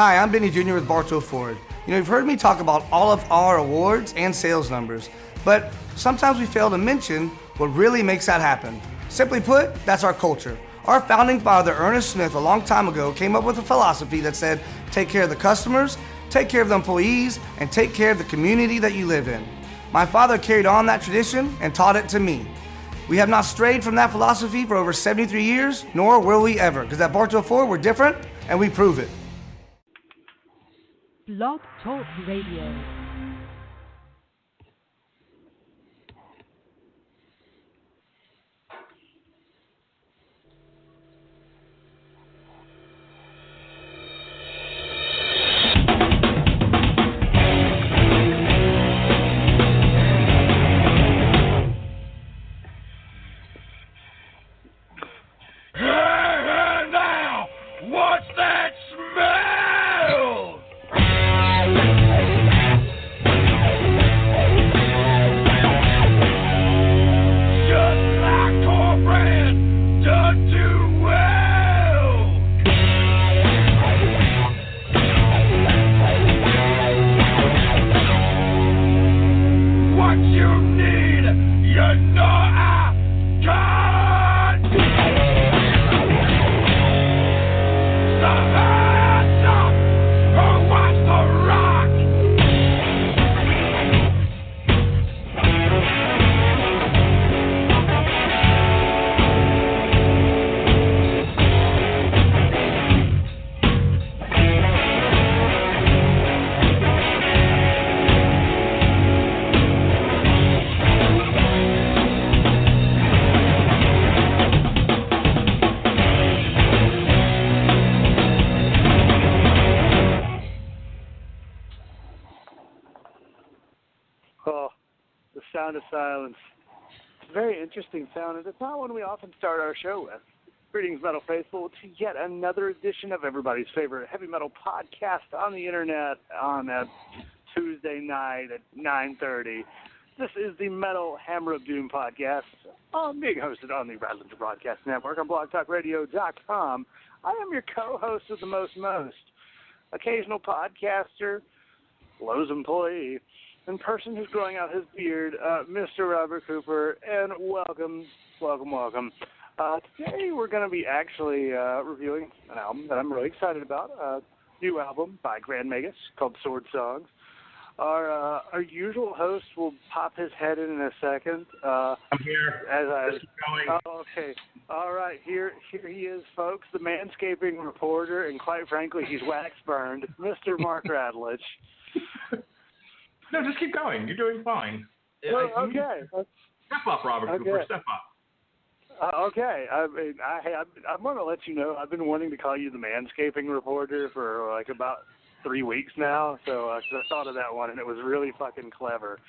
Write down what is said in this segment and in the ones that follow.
Hi, I'm Benny Jr. with Bartow Ford. You've heard me talk about all of our awards and sales numbers, but sometimes we fail to mention what really makes that happen. Simply put, that's our culture. Our founding father, Ernest Smith, a long time ago, came up with a philosophy that said, take care of the customers, take care of the employees, and take care of the community that you live in. My father carried on that tradition and taught it to me. We have not strayed from that philosophy for over 73 years, nor will we ever, because at Bartow Ford, we're different, and we prove it. Blog Talk Radio. Of silence. It's a very interesting sound, and it's not one we often start our show with. Greetings, Metal Faithful, to yet another edition of everybody's favorite heavy metal podcast on the internet on a Tuesday night at 9:30. This is the Metal Hammer of Doom podcast, being hosted on the Radulich Broadcast Network on blogtalkradio.com. I am your co-host of the most, occasional podcaster, Lowe's employee, and person who's growing out his beard, Mr. Robert Cooper, and welcome. Today we're going to be actually reviewing an album that I'm really excited about, a new album by GRAND MAGUS called Sword Songs. Our usual host will pop his head in a second. I'm here. Just keep going. Oh, okay. All right, here he is, folks, the manscaping reporter, and quite frankly, he's wax burned, Mr. Mark Radulich. No, just keep going. You're doing fine. Okay. Step up, Robert Cooper. Step up. Okay. I mean, I want to let you know I've been wanting to call you the manscaping reporter for like about 3 weeks now. So I thought of that one, and it was really fucking clever.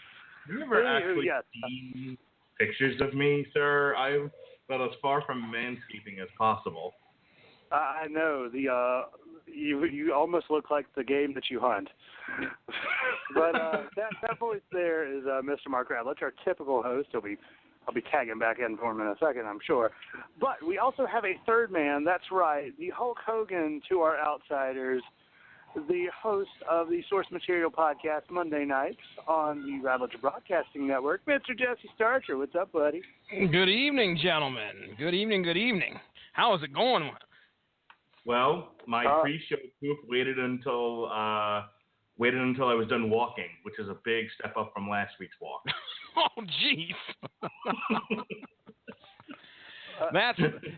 You've never actually seen pictures of me, sir. I've been as far from manscaping as possible. I know you almost look like the game that you hunt. But that voice there is Mr. Mark Radulich, our typical host. I'll be tagging back in for him in a second, I'm sure. But we also have a third man. That's right, the Hulk Hogan to our outsiders, the host of the Source Material podcast Monday nights on the Radulich Broadcasting Network, Mr. Jesse Starcher. What's up, buddy? Good evening, gentlemen. Good evening. How is it going? Well, my pre-show group waited until I was done walking, which is a big step up from last week's walk. Oh, jeez.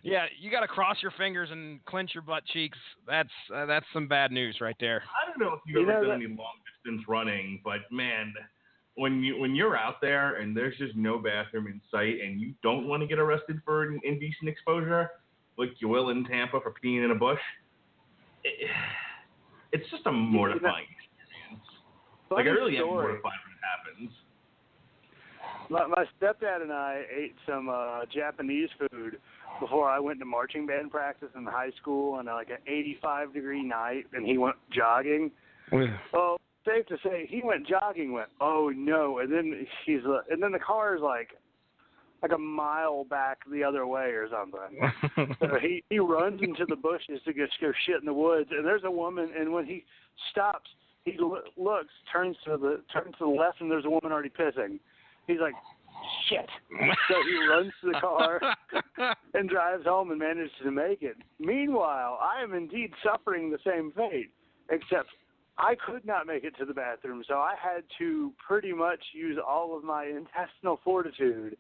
You got to cross your fingers and clench your butt cheeks. That's some bad news right there. I don't know if you've ever done any long distance running, but man, when you're out there and there's just no bathroom in sight and you don't want to get arrested for an indecent exposure, like you will in Tampa for peeing in a bush, it's just a mortifying experience. Like, I really am mortified when it happens. My stepdad and I ate some Japanese food before I went to marching band practice in high school on like an 85-degree night, and he went jogging. Well, safe to say, he went jogging, oh no, and then the car is like like a mile back the other way or something. So he runs into the bushes to go shit in the woods, and there's a woman, and when he stops, he looks, turns to the left, and there's a woman already pissing. He's like, shit. So he runs to the car and drives home and manages to make it. Meanwhile, I am indeed suffering the same fate, except I could not make it to the bathroom, so I had to pretty much use all of my intestinal fortitude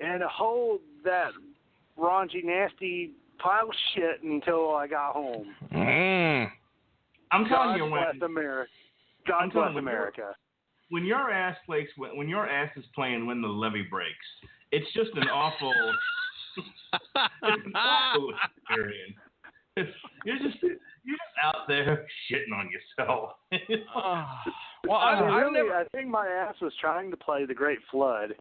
and hold that raunchy, nasty pile of shit until I got home. I'm telling you, God bless America. When your ass is playing When the Levee Breaks, it's just an awful, experience. You're just out there shitting on yourself. Well, I think my ass was trying to play The Great Flood.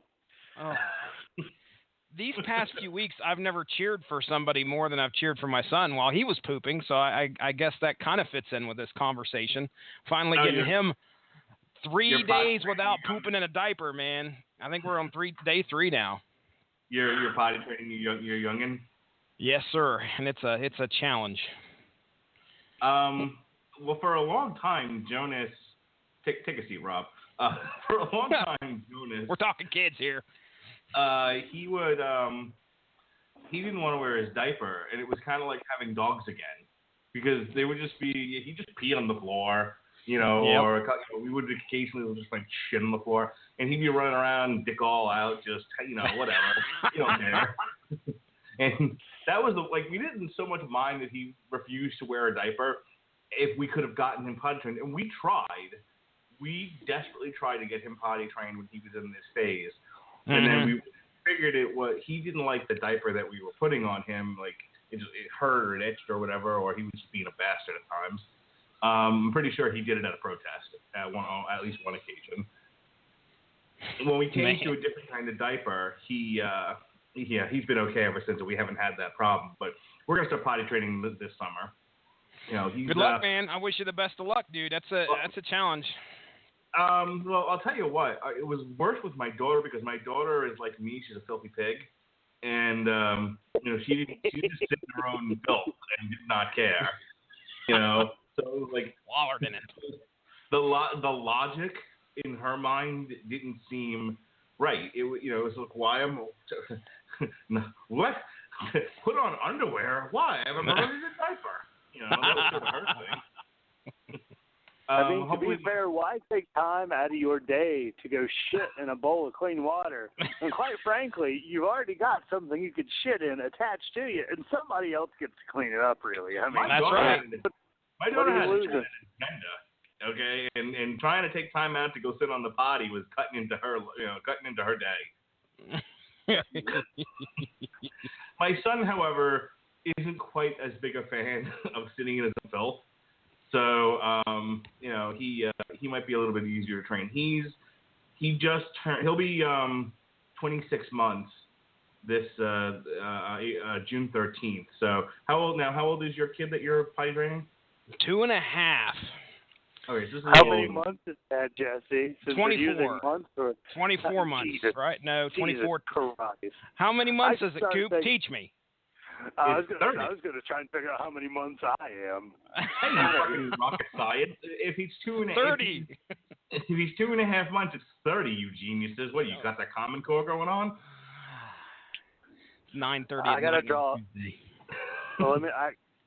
These past few weeks, I've never cheered for somebody more than I've cheered for my son while he was pooping. So I guess that kind of fits in with this conversation. Finally getting him 3 days without pooping in a diaper, man. I think we're on day 3 now. You're potty training your youngin'? Yes, sir, and it's a challenge. Well, for a long time, Jonas, take a seat, Rob. For a long time, Jonas. We're talking kids here. He didn't want to wear his diaper, and it was kind of like having dogs again, because they would just he'd just pee on the floor, or we would occasionally just like shit on the floor, and he'd be running around, dick all out, just whatever, you don't care. And that was we didn't so much mind that he refused to wear a diaper if we could have gotten him potty trained, and we desperately tried to get him potty trained when he was in this phase. And then we figured he didn't like the diaper that we were putting on him. Like, it hurt or it itched or whatever, or he was just being a bastard at times. I'm pretty sure he did it at a protest at least one occasion. When we came to a different kind of diaper, he's been okay ever since, and we haven't had that problem. But we're going to start potty training this summer. Good luck, man. I wish you the best of luck, dude. That's a challenge. Well, I'll tell you what. It was worse with my daughter, because my daughter is like me. She's a filthy pig, and she just sit in her own filth and did not care. So it was like wallered in it. The logic in her mind didn't seem right. It was like, why am what? Put on underwear? Why? I'm a diaper. That was sort of her thing. To be fair, why take time out of your day to go shit in a bowl of clean water? And quite frankly, you've already got something you could shit in attached to you, and somebody else gets to clean it up, really. I mean, that's right. My daughter has an agenda, okay? And trying to take time out to go sit on the potty was cutting into her day. My son, however, isn't quite as big a fan of sitting in his filth. So, he might be a little bit easier to train. He'll be 26 months this June 13th. So, how old is your kid that you're potty training? 2.5. Okay, so how many months is that, Jesse? 24. Months or 24 months, Jesus. right? No, 24. Christ. How many months is it, Coop? Teach me. I was going to try and figure out how many months I am. Hey, fucking rocket science. If he's 30. If he's 2.5 months, it's 30, you geniuses. What, you got that Common Core going on? 9:30. I got to draw. Well,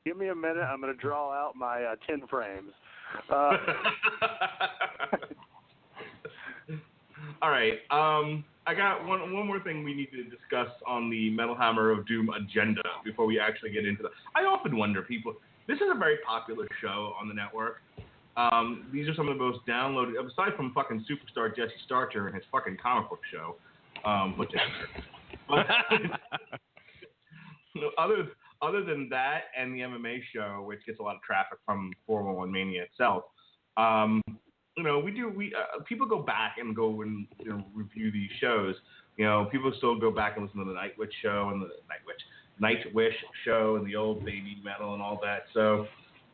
give me a minute. I'm going to draw out my 10 frames. All right. I got one more thing we need to discuss on the Metal Hammer of Doom agenda before we actually get into that. I often wonder, this is a very popular show on the network. These are some of the most downloaded, aside from fucking superstar Jesse Starcher and his fucking comic book show. Other than that and the MMA show, which gets a lot of traffic from 411 Mania itself, people go back and review these shows. People still go back and listen to the Nightwish show and the Nightwish show and the old Baby Metal and all that. So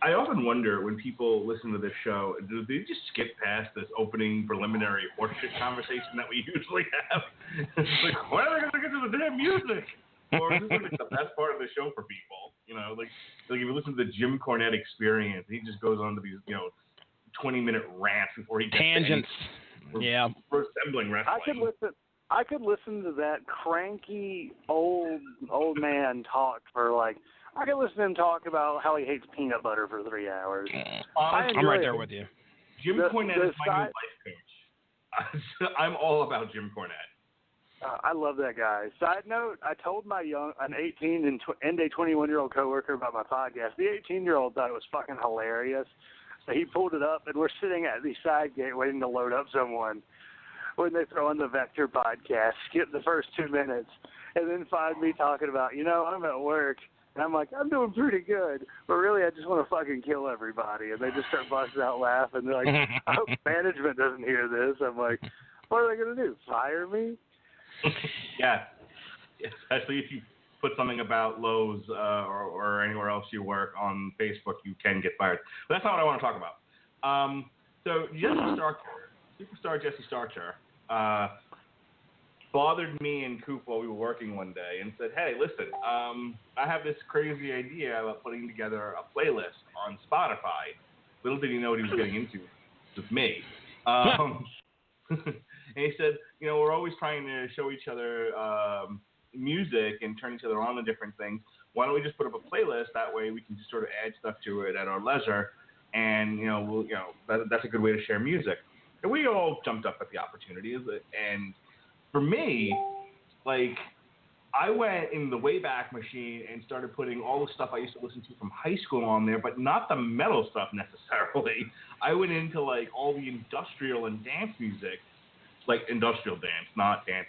I often wonder when people listen to this show, do they just skip past this opening preliminary horseshit conversation that we usually have? It's like, why are they going to get to the damn music? Or is this like the best part of the show for people? You know, like if you listen to the Jim Cornette Experience, he just goes on to these, 20-minute rants before he gets tangents. Yeah. For assembling wrestling. I could listen to that cranky old man talk for like. I could listen to him talk about how he hates peanut butter for 3 hours. I'm right there with you. Jim Cornette is my new life coach. I'm all about Jim Cornette. I love that guy. Side note, I told an 18 and a 21-year-old coworker about my podcast. The 18-year-old thought it was fucking hilarious. So he pulled it up, and we're sitting at the side gate waiting to load up someone when they throw in the Vector podcast, skip the first 2 minutes, and then find me talking about, I'm at work. And I'm like, I'm doing pretty good, but really I just want to fucking kill everybody. And they just start busting out laughing. They're like, I hope management doesn't hear this. I'm like, what are they going to do, fire me? Yeah, especially if you put something about Lowe's or anywhere else you work on Facebook, you can get fired. But that's not what I want to talk about. So Superstar Jesse Starcher, bothered me and Coop while we were working one day and said, hey, listen, I have this crazy idea about putting together a playlist on Spotify. Little did he know what he was getting into with me. And he said, we're always trying to show each other music and turn each other on to different things. Why don't we just put up a playlist? That way we can just sort of add stuff to it at our leisure. And, that's a good way to share music. And we all jumped up at the opportunity. And for me, I went in the Wayback Machine and started putting all the stuff I used to listen to from high school on there, but not the metal stuff necessarily. I went into all the industrial and dance music, like industrial dance, not dance,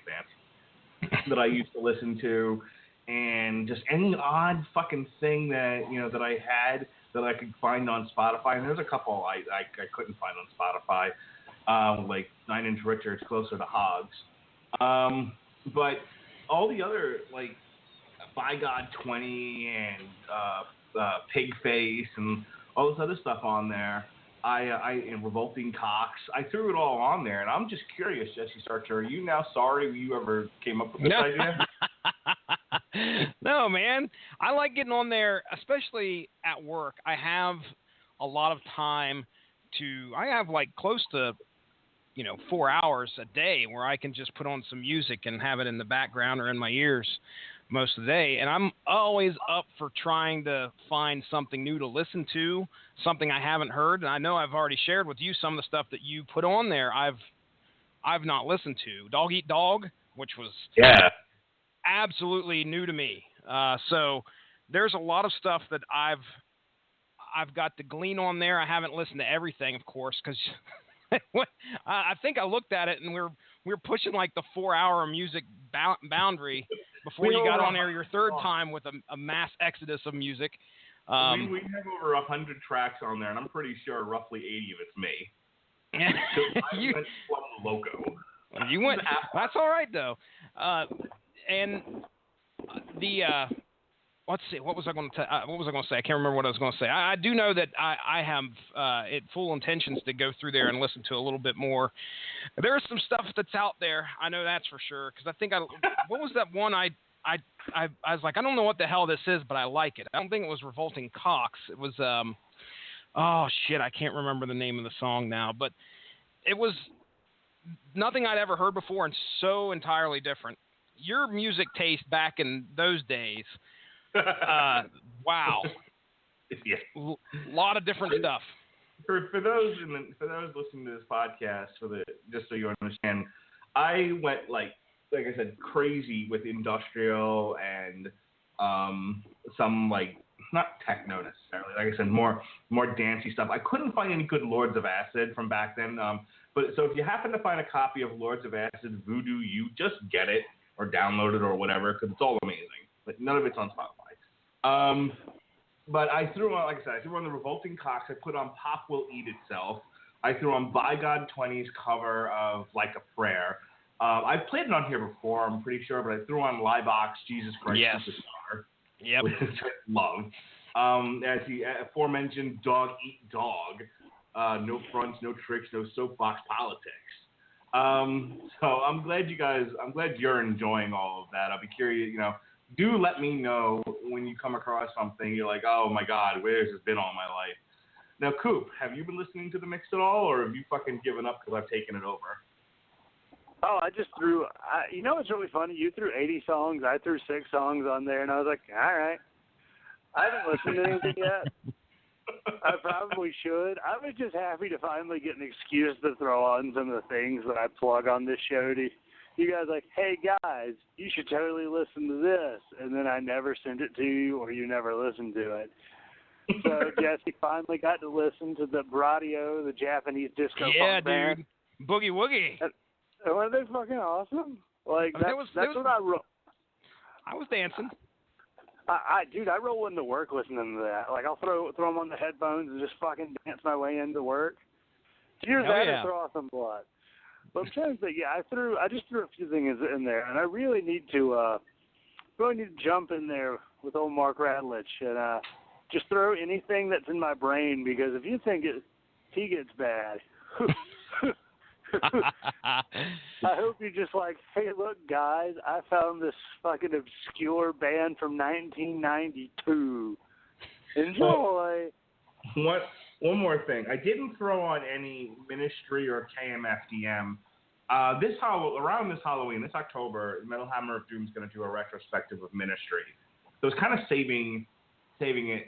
that I used to listen to, and just any odd fucking thing that that I had that I could find on Spotify. And there's a couple I couldn't find on Spotify, like 9 Inch Richards, Closer to Hogs. But all the other, By God 20 and Pigface and all this other stuff on there, and Revolting Cocks, I threw it all on there. And I'm just curious, Jesse Starcher, are you now sorry you ever came up with this idea? No, man. I like getting on there, especially at work. I have a lot of time I have close to 4 hours a day where I can just put on some music and have it in the background or in my ears most of the day. And I'm always up for trying to find something new to listen to, something I haven't heard. And I know I've already shared with you some of the stuff that you put on there I've not listened to. Dog Eat Dog, which was absolutely new to me. So there's a lot of stuff that I've got to glean on there. I haven't listened to everything, of course, because I think I looked at it and we're pushing the 4-hour music boundary before you got on there your third time with a mass exodus of music. We have over 100 tracks on there, and I'm pretty sure roughly 80 of it's me. So I went plumb loco. You went. That's all right though. And let's see. What was I going to say? I can't remember what I was going to say. I do know that I have full intentions to go through there and listen to a little bit more. There's some stuff that's out there. I know that's for sure. Because I think what was that one I was like, I don't know what the hell this is, but I like it. I don't think it was Revolting Cocks. It was oh shit, I can't remember the name of the song now. But it was nothing I'd ever heard before and so entirely different. Your music taste back in those days. Wow. Yeah. Lot of different stuff. For those listening to this podcast, just so you understand, I went like I said, crazy with industrial and some not techno necessarily. Like I said, more dancey stuff. I couldn't find any good Lords of Acid from back then. But so if you happen to find a copy of Lords of Acid Voodoo, you just get it or download it or whatever because it's all amazing. But none of it's on Spotify. But I threw on, like I said, I threw on the Revolting Cocks. I put on Pop Will Eat Itself. I threw on By God 20's cover of Like a Prayer. I've played it on here before, I'm pretty sure, but I threw on Liebox, Jesus Christ Superstar, Yep. which I love. As the aforementioned dog eat dog. No fronts, no tricks, no soapbox politics. So I'm glad you're enjoying all of that. I'll be curious, do let me know when you come across something you're like, oh my God, where's this been all my life? Now, Coop, have you been listening to the mix at all, or have you fucking given up because I've taken it over? Oh, I just threw, it's really funny. You threw 80 songs, I threw 6 songs on there, and I was like, all right. I haven't listened to anything yet. I probably should. I was just happy to finally get an excuse to throw on some of the things that I plug on this show to you guys, like, hey, guys, you should totally listen to this. And then I never send it to you, or you never listen to it. So Jesse finally got to listen to the Bradio, the Japanese disco funk band. Dude. Boogie Woogie. And weren't they fucking awesome? Like, that's what I wrote. I was dancing. I roll into work listening to that. Like, I'll throw them on the headphones and just fucking dance my way into work. Hear that or throw off some blood. But I'm trying to think, I just threw a few things in there, and I really need to jump in there with old Mark Radulich and just throw anything that's in my brain, because if you think he gets bad, I hope you're just like, hey, look, guys, I found this fucking obscure band from 1992. Enjoy. One more thing. I didn't throw on any Ministry or KMFDM. Around this Halloween, this October, Metal Hammer of Doom is going to do a retrospective of Ministry. So it's kind of saving it,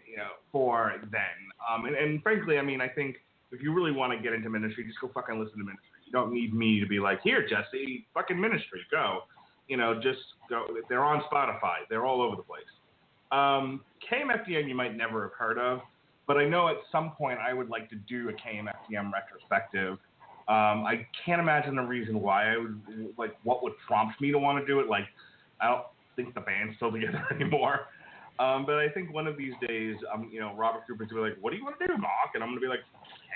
for then. And frankly, I mean, I think if you really want to get into Ministry, just go fucking listen to Ministry. You don't need me to be like, here, Jesse, fucking Ministry, go. Just go. They're on Spotify. They're all over the place. KMFDM you might never have heard of, but I know at some point I would like to do a KMFDM retrospective. I can't imagine a reason why I would, what would prompt me to want to do it. Like, I don't think the band's still together anymore. But I think one of these days, Robert Cooper's going to be like, what do you want to do, Mark? And I'm going to be like,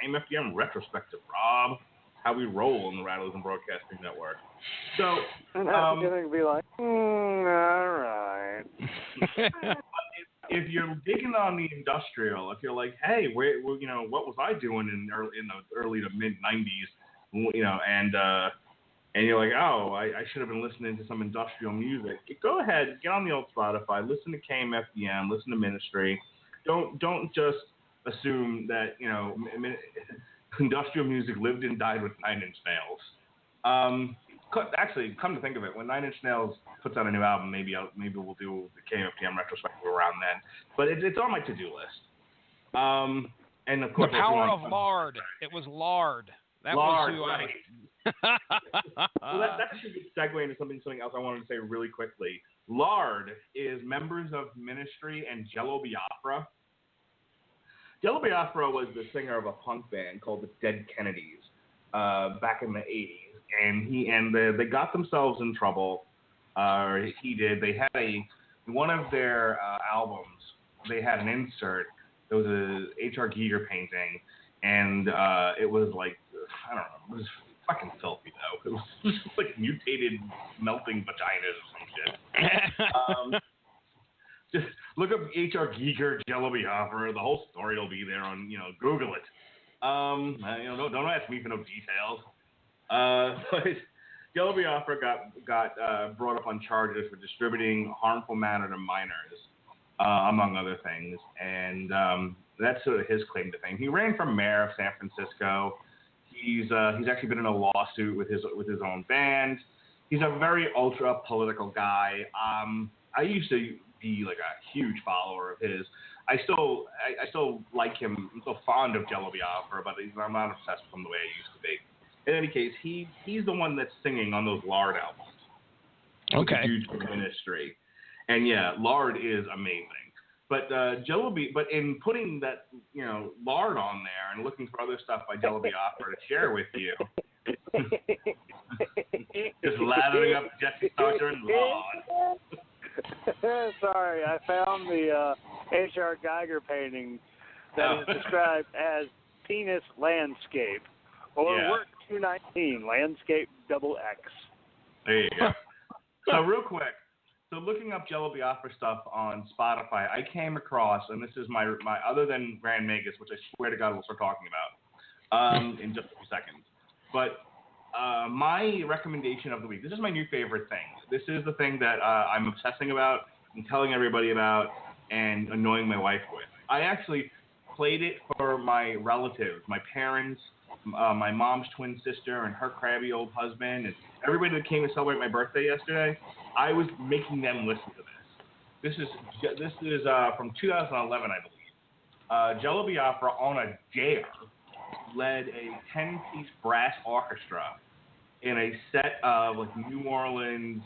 KMFDM retrospective, Rob. How we roll in the Rattlers and Broadcasting Network. So, and I'm going to be like, all right. If you're digging on the industrial, if you're like, hey, what was I doing in the early to mid '90s, and you're like, oh, I should have been listening to some industrial music. Go ahead, get on the old Spotify, listen to KMFDM, listen to Ministry. Don't just assume that industrial music lived and died with 9 Inch Nails. Actually, come to think of it, when 9 Inch Nails puts out a new album, maybe we'll do the KMFDM retrospective around then. But it's on my to-do list. And of course, the power of Lard. It was Lard. That Lard, was who right. Well, that's a good segue into something else I wanted to say really quickly. Lard is members of Ministry and Jello Biafra. Jello Biafra was the singer of a punk band called the Dead Kennedys back in the 80s, and they got themselves in trouble. He did. They had one of their albums. They had an insert. It was a H.R. Giger painting, and it was like, I don't know. It was fucking filthy though. It was just like mutated melting vaginas or some shit. Just look up H.R. Giger, Jello Biafra. The whole story will be there on, Google it. Don't ask me for no details. But Jello Biafra got brought up on charges for distributing harmful matter to minors, among other things. And that's sort of his claim to fame. He ran for mayor of San Francisco. He's actually been in a lawsuit with his own band. He's a very ultra political guy. I used to be like a huge follower of his. I still like him. I'm still fond of Jello Biafra, but I'm not obsessed with him the way I used to be. In any case, he's the one that's singing on those Lard albums. Okay. Huge Ministry, and yeah, Lard is amazing. But but in putting that Lard on there and looking for other stuff by Jello Biafra to share with you, just lathering up Jesse Starcher and Lard. Sorry, I found the H.R. Giger painting that is described as penis landscape, or work 219 landscape XX. There you go. So real quick, So looking up Jello Biafra stuff on Spotify, I came across, and this is my other than Grand Magus, which I swear to God we'll start talking about in just a few seconds. But my recommendation of the week, this is my new favorite thing. This is the thing that I'm obsessing about and telling everybody about and annoying my wife with. I actually played it for my relatives, my parents, my mom's twin sister and her crabby old husband, and everybody that came to celebrate my birthday yesterday. I was making them listen to this. This is from 2011, I believe. Jello Biafra on a dare led a 10-piece brass orchestra in a set of like New Orleans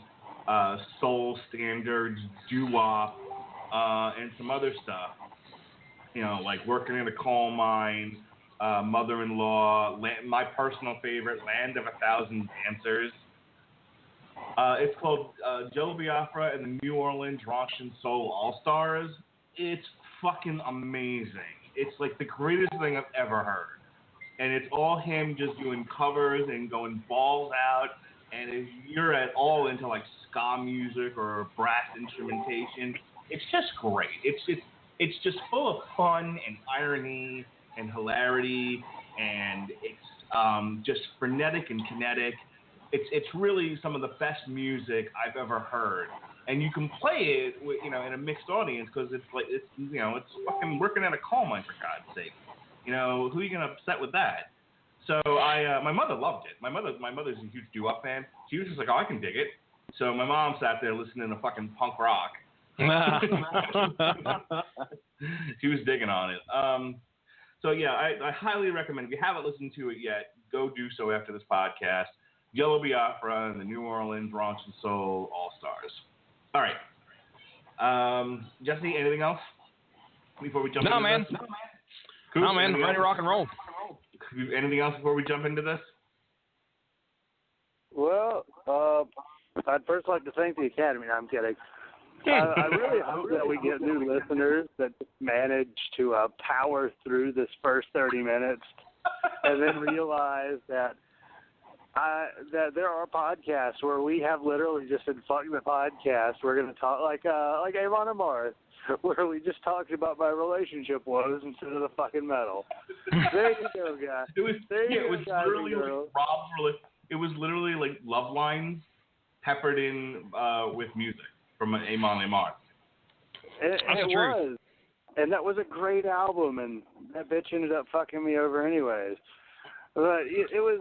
soul standards, doo-wop, and some other stuff. You know, like Working in a Coal Mine, Mother-in-Law, my personal favorite, Land of a Thousand Dancers. It's called Jello Biafra and the New Orleans Rock and Soul All-Stars. It's fucking amazing. It's like the greatest thing I've ever heard. And it's all him just doing covers and going balls out. And if you're at all into like ska music or brass instrumentation, it's just great. It's just full of fun and irony and hilarity, and it's just frenetic and kinetic. It's really some of the best music I've ever heard, and you can play it with, in a mixed audience because it's fucking Working at a coal mine, for God's sake. Who are you gonna upset with that? So my mother loved it. My mother's a huge doo-wop fan. She was just like, oh, I can dig it. So my mom sat there listening to fucking punk rock. She was digging on it. So yeah, I highly recommend, if you haven't listened to it yet, go do so after this podcast. Jello Biafra and the New Orleans Rock and Soul All-Stars. All right. Jesse, anything else before we jump into this? No, man. Ready to rock and roll. Anything else before we jump into this? Well, I'd first like to thank the Academy. No, I'm kidding. I really hope that we get new listeners that manage to power through this first 30 minutes and then realize that there are podcasts where we have literally just been fucking the podcast. We're going to talk like Avon and Mars, where we just talked about my relationship woes instead of the fucking metal. There you go, guys. It was literally like love lines peppered in with music from Amon and Mars. It was. And that was a great album, and that bitch ended up fucking me over anyways. But it was,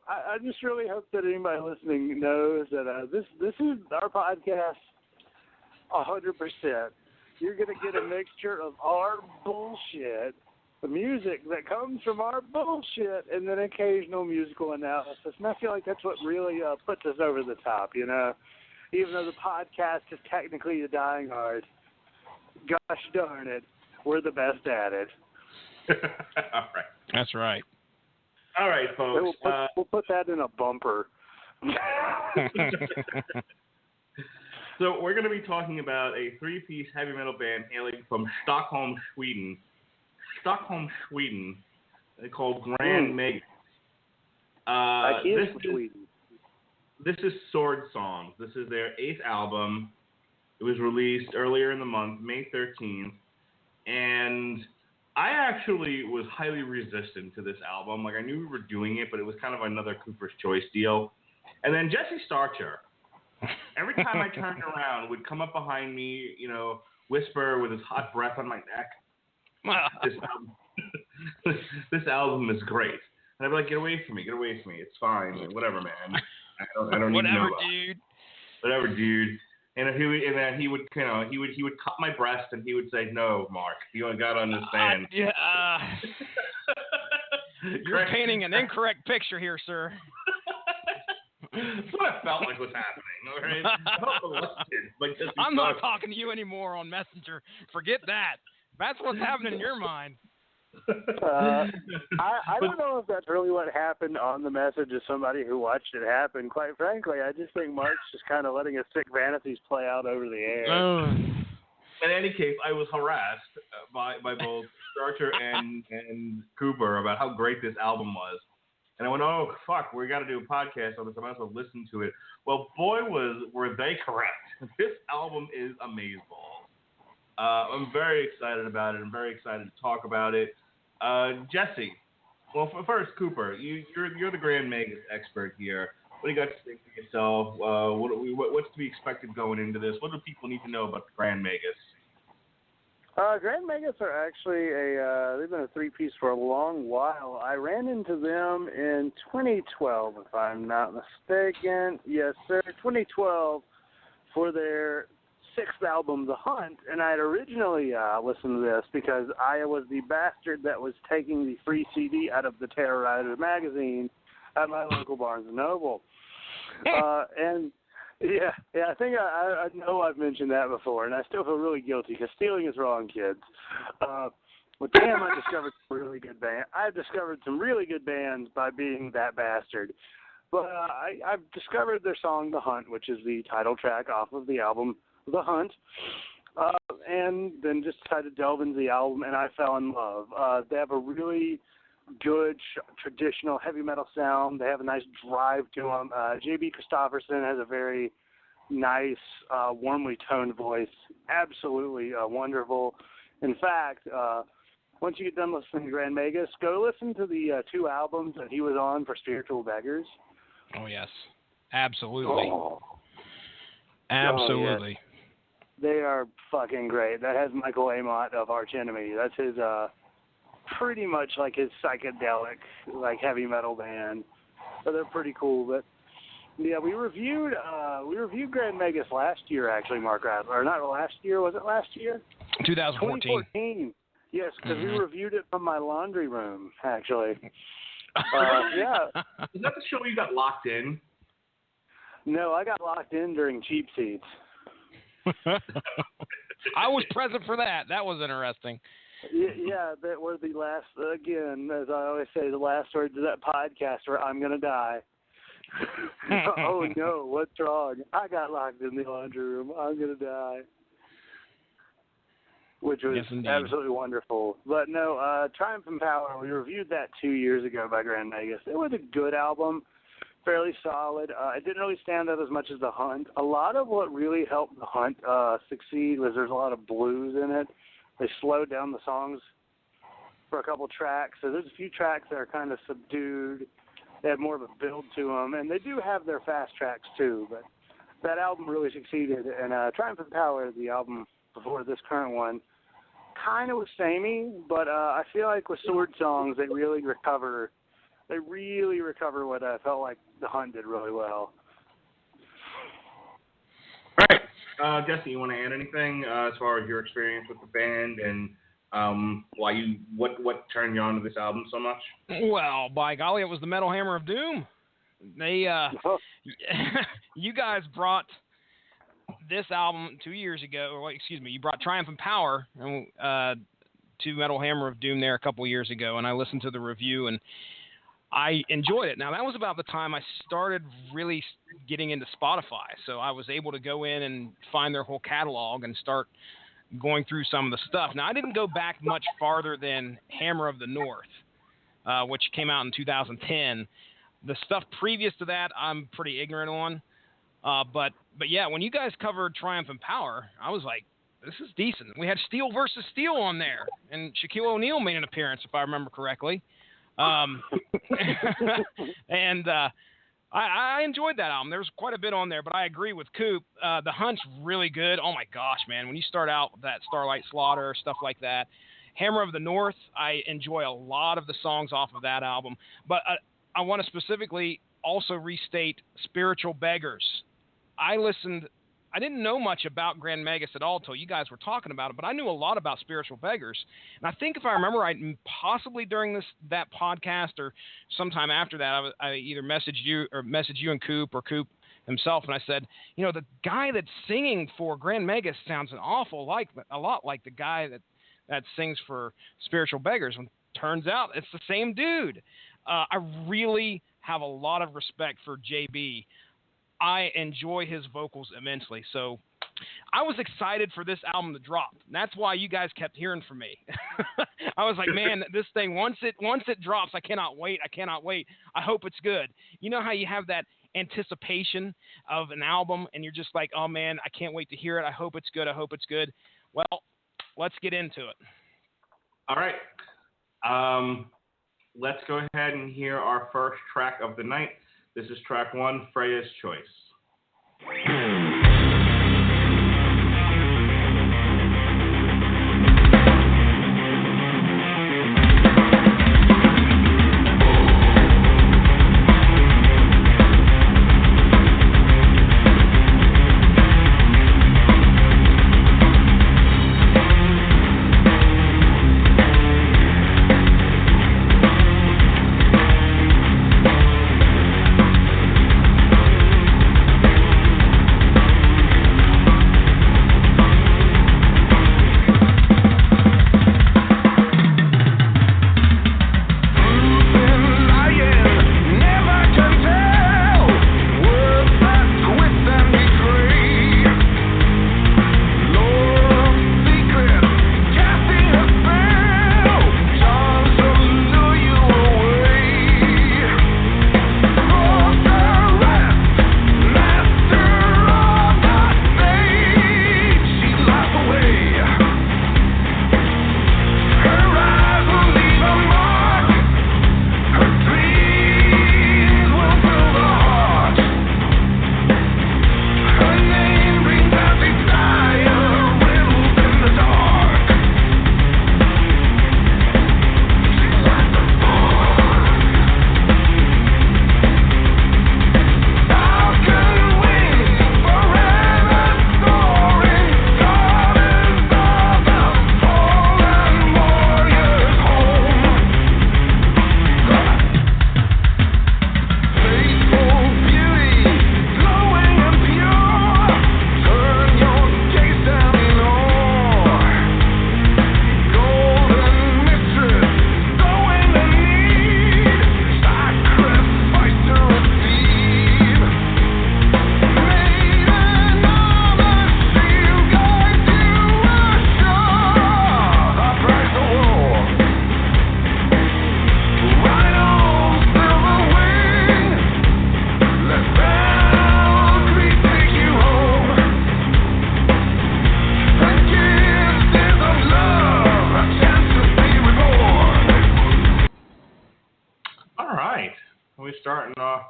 I just really hope that anybody listening knows that this is our podcast 100%. You're going to get a mixture of our bullshit, the music that comes from our bullshit, and then occasional musical analysis. And I feel like that's what really puts us over the top, Even though the podcast is technically the dying art, gosh darn it, we're the best at it. All right. That's right. All right, folks. We'll put that in a bumper. So we're going to be talking about a three-piece heavy metal band hailing from Stockholm, Sweden. They're called Grand Magus. This is Sword Songs. This is their 8th album. It was released earlier in the month, May 13th. And I actually was highly resistant to this album. Like, I knew we were doing it, but it was kind of another Cooper's Choice deal. And then Jesse Starcher, every time I turned around, would come up behind me, whisper with his hot breath on my neck. This album is great. And I'd be like, get away from me. It's fine. Like, whatever, man. I don't need to know. Whatever, dude. And he would cut my breast and he would say, "No, Mark, you got to understand." You're painting an incorrect picture here, sir. That's what I felt like was happening. All right, I felt molested. I'm not talking to you anymore on Messenger. Forget that. That's what's happening in your mind. I don't know if that's really what happened on the message as somebody who watched it happen. Quite frankly, I just think Mark's just kind of letting his sick fantasies play out over the air. In any case, I was harassed by both Starcher and Cooper about how great this album was. And I went, oh, fuck, we got to do a podcast on this. I might as well listen to it. Well, boy, were they correct. This album is amazing. I'm very excited about it. I'm very excited to talk about it. Jesse, well, first, Cooper, you're the Grand Magus expert here. What do you got to think for yourself? What's to be expected going into this? What do people need to know about the Grand Magus? Grand Magus are actually they've been a three-piece for a long while. I ran into them in 2012, if I'm not mistaken. Yes, sir, 2012 for their sixth album, The Hunt, and I had originally listened to this because I was the bastard that was taking the free CD out of the Terrorizer magazine at my local Barnes & Noble. And yeah, I think I know I've mentioned that before, and I still feel really guilty because stealing is wrong, kids. But damn, I discovered some really good bands. I've discovered some really good bands by being that bastard. But I've discovered their song, The Hunt, which is the title track off of the album, The Hunt, and then just decided to delve into the album, and I fell in love. They have a really good traditional heavy metal sound. They have a nice drive to them. J.B. Christopherson has a very nice, warmly toned voice. Absolutely wonderful. In fact, once you get done listening to Grand Magus, go listen to the two albums that he was on for Spiritual Beggars. Oh, yes. Absolutely. Oh. Absolutely. Oh, yes. They are fucking great. That has Michael Amott of Arch Enemy. That's his pretty much like his psychedelic, like heavy metal band. So they're pretty cool. But yeah, we reviewed Grand Magus last year, actually, Mark Radler. Or not last year, was it last year? 2014. Yes, because we reviewed it from my laundry room, actually. Yeah. Is that the show you got locked in? No, I got locked in during Cheap Seats. I was present for that. That was interesting. Yeah, that were the last, again, as I always say, the last words of that podcast were, I'm going to die. Oh, no, what's wrong? I got locked in the laundry room. I'm going to die. Which was absolutely wonderful. But no, Triumph and Power, we reviewed that 2 years ago by Grand Magus. It was a good album, fairly solid. It didn't really stand out as much as The Hunt. A lot of what really helped The Hunt succeed was there's a lot of blues in it. They slowed down the songs for a couple tracks. So there's a few tracks that are kind of subdued. They have more of a build to them. And they do have their fast tracks, too. But that album really succeeded. And Triumph and Power, the album before this current one, kind of was samey. But I feel like with Sword Songs, they really recover. They really recover what I felt like The Hunt did really well. All right. Jesse, you want to add anything as far as your experience with the band and what turned you on to this album so much? Well, by golly, it was the Metal Hammer of Doom. They, you guys brought this album 2 years ago, or excuse me, you brought Triumph and Power to Metal Hammer of Doom there a couple years ago, and I listened to the review and I enjoyed it. Now, that was about the time I started really getting into Spotify, so I was able to go in and find their whole catalog and start going through some of the stuff. Now, I didn't go back much farther than Hammer of the North, which came out in 2010. The stuff previous to that, I'm pretty ignorant on. But yeah, when you guys covered Triumph and Power, I was like, this is decent. We had Steel versus Steel on there, and Shaquille O'Neal made an appearance, if I remember correctly. And I enjoyed that album. There was quite a bit on there, but I agree with Coop. The Hunt's really good. Oh my gosh, man! When you start out with that Starlight Slaughter, stuff like that, Hammer of the North, I enjoy a lot of the songs off of that album. But I want to specifically also restate Spiritual Beggars. I didn't know much about Grand Magus at all until you guys were talking about it, but I knew a lot about Spiritual Beggars. And I think if I remember right, possibly during that podcast or sometime after that, I either messaged you and Coop or Coop himself, and I said, the guy that's singing for Grand Magus sounds a lot like the guy that sings for Spiritual Beggars. And turns out it's the same dude. I really have a lot of respect for JB. I enjoy his vocals immensely. So I was excited for this album to drop. That's why you guys kept hearing from me. I was like, man, this thing, once it drops, I cannot wait. I hope it's good. You know how you have that anticipation of an album and you're just like, oh man, I can't wait to hear it. I hope it's good. Well, let's get into it. All right. Let's go ahead and hear our first track of the night. This is track 1, Freya's Choice.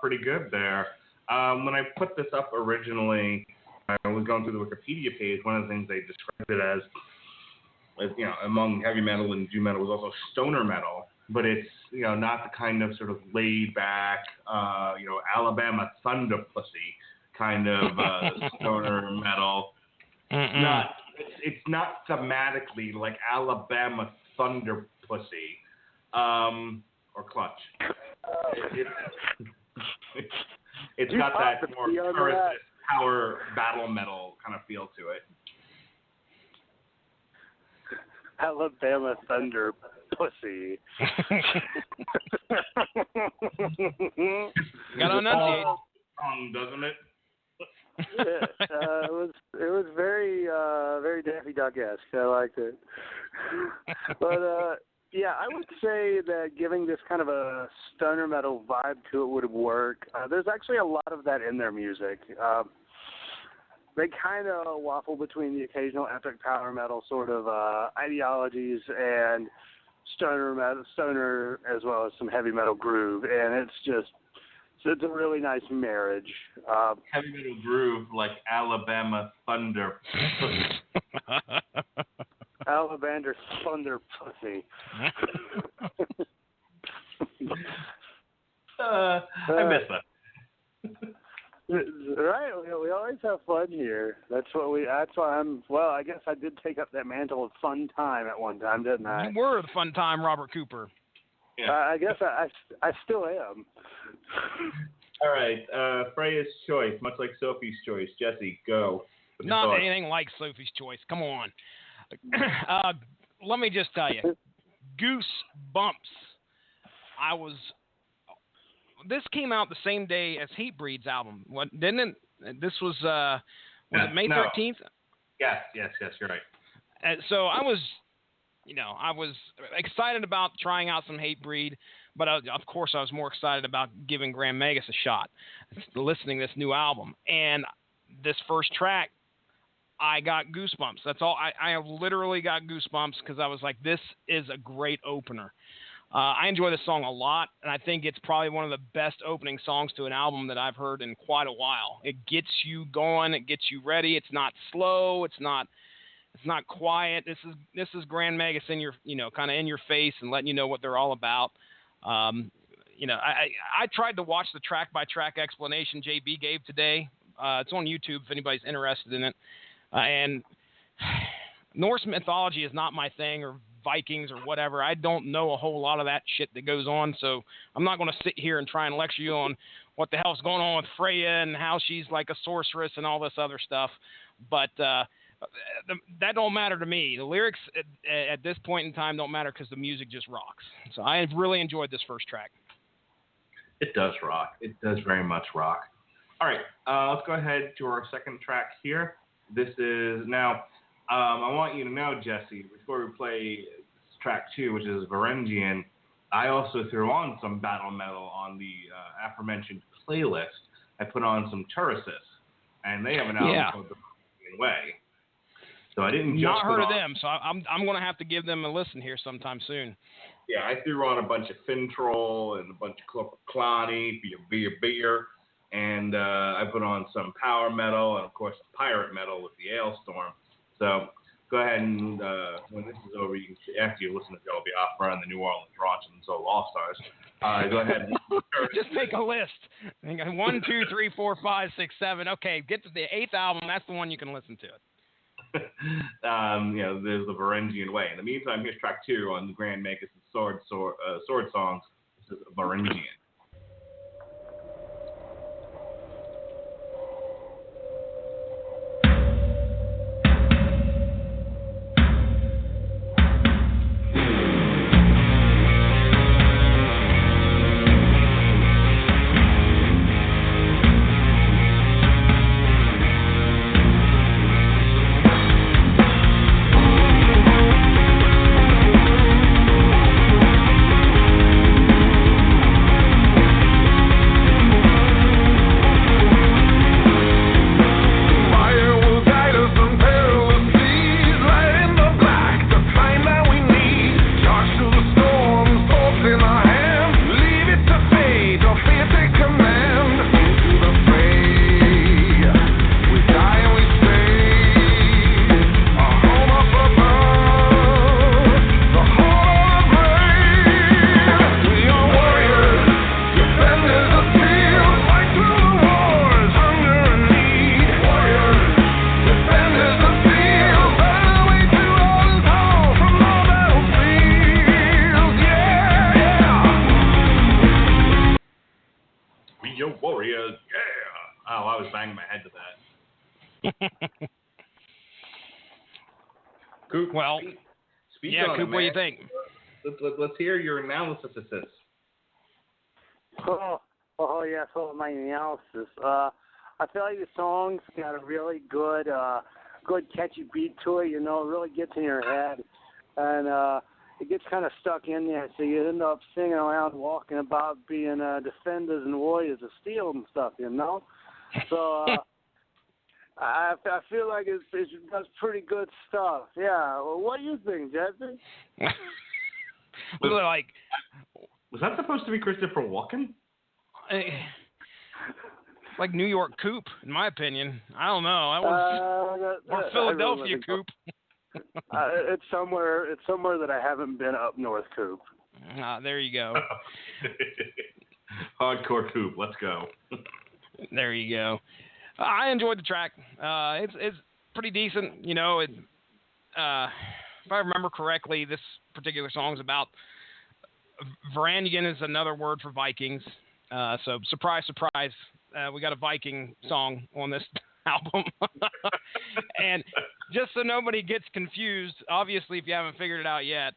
Pretty good there. When I put this up originally, I was going through the Wikipedia page. One of the things they described it as among heavy metal and doom metal was also stoner metal, but it's not the kind of sort of laid back, Alabama Thunder Pussy kind of stoner metal. It's not thematically like Alabama Thunder Pussy or Clutch. It's got that more power battle metal kind of feel to it. Alabama Thunder Pussy. Gotta enunciate. Doesn't it? It was very very Daffy Duck-esque. I liked it. But yeah, I would say that giving this kind of a stoner metal vibe to it would work. There's actually a lot of that in their music. They kind of waffle between the occasional epic power metal sort of ideologies and stoner as well as some heavy metal groove, and it's a really nice marriage. Heavy metal groove like Alabama Thunder. Alabama Thunder Pussy. I miss that. Right, we always have fun here. That's why I'm. Well, I guess I did take up that mantle of fun time at one time, didn't I? You were the fun time, Robert Cooper. Yeah. I guess I still am. All right, Freya's Choice, much like Sophie's Choice. Jesse, go. Not anything like Sophie's Choice. Come on. Let me just tell you, goosebumps. This came out the same day as Hatebreed's album, didn't it? This was it May 13th? Yes, you're right. So I was excited about trying out some Hatebreed, but of course I was more excited about giving Grand Magus a shot, listening to this new album. And this first track, I got goosebumps. That's all. I literally got goosebumps because I was like, this is a great opener. I enjoy this song a lot, and I think it's probably one of the best opening songs to an album that I've heard in quite a while. It gets you going. It gets you ready. It's not slow. It's not quiet. This is Grand Magus in your, kind of in your face and letting you know what they're all about. I tried to watch the track by track explanation JB gave today. It's on YouTube if anybody's interested in it. And Norse mythology is not my thing, or Vikings or whatever. I don't know a whole lot of that shit that goes on, so I'm not going to sit here and try and lecture you on what the hell's going on with Freya and how she's like a sorceress and all this other stuff. But that don't matter to me. The lyrics at this point in time don't matter because the music just rocks. So I really enjoyed this first track. It does rock. It does very much rock. All right, let's go ahead to our second track here. This is now, I want you to know, Jesse, before we play track 2, which is Varangian, I also threw on some battle metal on the aforementioned playlist. I put on some Turasis, and they have an album called The Varangian Way. So I didn't just not heard of them, so I'm going to have to give them a listen here sometime soon. Yeah, I threw on a bunch of Fintroll and a bunch of Klani, Beer, and I put on some power metal and, of course, pirate metal with the Ailstorm. So go ahead and when this is over, you can after you listen to Joby Opera and the New Orleans Raunchy and Soul All Stars. Go ahead and just make a list. 1, 2, 3, 4, 5, 6, 7. Okay, get to the 8th album. That's the one you can listen to. There's the Varangian Way. In the meantime, here's track 2 on the Grand Magus Sword Songs. This is Varangian. Coop, well, Coop, what do you think? Let's hear your analysis of this. Yes, my analysis. I feel like the song's got a really good catchy beat to it. It really gets in your head, and it gets kind of stuck in there. So you end up singing around, walking about, being defenders and warriors of steel and stuff. So. I feel like it does pretty good stuff. Yeah. Well, what do you think, Jesse? Was that supposed to be Christopher Walken? Like New York Coop, in my opinion. I don't know. Or Philadelphia Coop. It's somewhere that I haven't been up north, Coop. There you go. Hardcore Coop. Let's go. There you go. I enjoyed the track. It's pretty decent. If I remember correctly, this particular song's about Varangian is another word for Vikings. So surprise, surprise, we got a Viking song on this album. And just so nobody gets confused, obviously, if you haven't figured it out yet,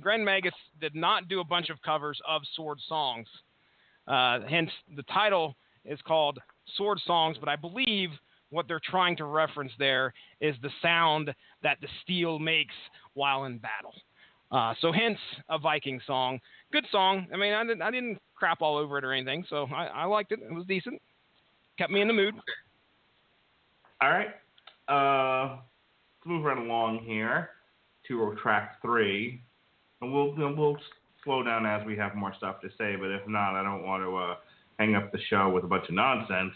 Grand Magus did not do a bunch of covers of sword songs. Hence, the title is called sword songs, but I believe what they're trying to reference there is the sound that the steel makes while in battle. So hence a Viking song. Good song. I mean, I didn't crap all over it or anything, so I liked it. It was decent. Kept me in the mood. All right. Let's move right along here to track 3. And we'll slow down as we have more stuff to say, but if not, I don't want to hang up the show with a bunch of nonsense.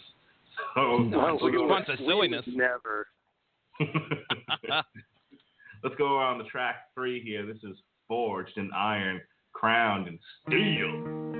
So a bunch of silliness. Never. Let's go on the track 3 here. This is Forged in Iron, Crowned in Steel.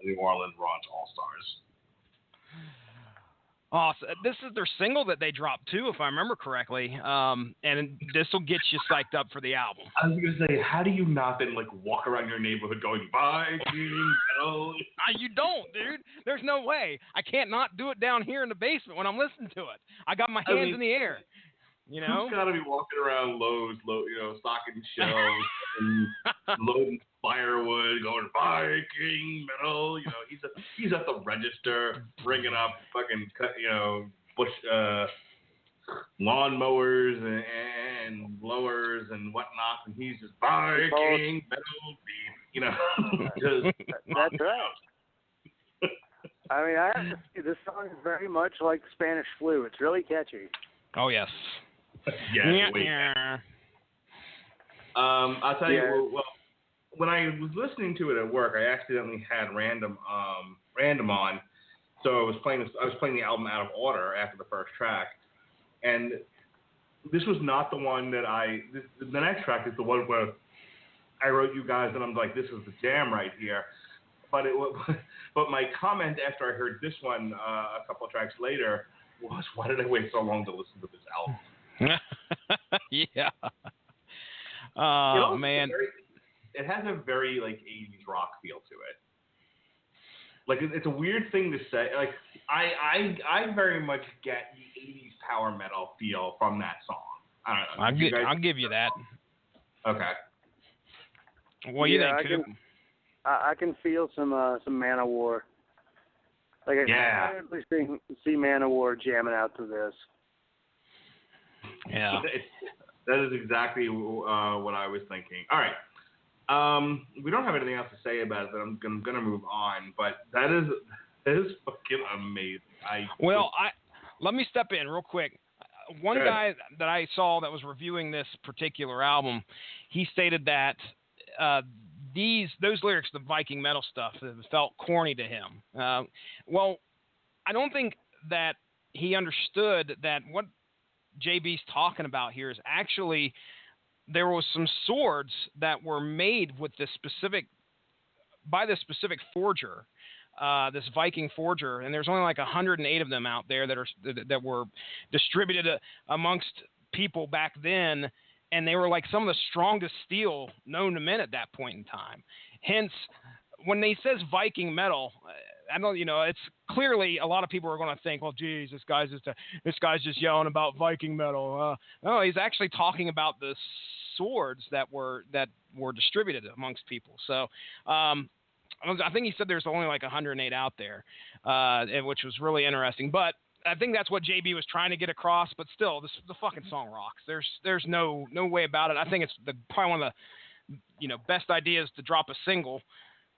New Orleans Ron's All-Stars. Awesome. This is their single that they dropped too, if I remember correctly. And this will get you psyched up for the album. I was gonna say, how do you not then walk around your neighborhood going Viking metal? You don't, dude. There's no way. I can't not do it down here in the basement when I'm listening to it. I got my hands in the air. You know, who's got to be walking around Lowe's, stocking shelves and loading firewood, going Viking metal. He's at the register bringing up fucking bush lawnmowers and blowers and whatnot, and he's just Viking metal beat. That's right. I mean, I have to say, this song is very much like Spanish flu. It's really catchy. Oh yes. Yeah. I'll tell you. Well, when I was listening to it at work, I accidentally had random on, so I was playing the album out of order after the first track, and this was not the one that the next track is the one where I wrote you guys, and I'm like, this is the jam right here. but my comment after I heard this one a couple of tracks later was, why did I wait so long to listen to this album? Yeah. Oh, man. It has a very, like, 80s rock feel to it. Like, it's a weird thing to say. Like, I very much get the 80s power metal feel from that song. I don't know. I'll give you that. Okay. What do you think, Coop? I can feel some Manowar. Like, I can definitely see Manowar jamming out to this. Yeah. That is exactly what I was thinking. All right. We don't have anything else to say about it, but I'm going to move on. But that is fucking amazing. Let me step in real quick. One guy that I saw that was reviewing this particular album, he stated that those lyrics, the Viking metal stuff, felt corny to him. Well, I don't think that he understood that what JB's talking about here is actually there was some swords that were made with by this specific forger, this Viking forger, and there's only like 108 of them out there that were distributed amongst people back then, and they were like some of the strongest steel known to men at that point in time. Hence, when he says Viking metal, I don't, it's clearly a lot of people are going to think, well, geez, this guy's just yelling about Viking metal. No, he's actually talking about the swords that were distributed amongst people. So, I think he said there's only like 108 out there, which was really interesting. But I think that's what JB was trying to get across. But still, the fucking song rocks. There's no way about it. I think it's probably one of the best ideas to drop a single.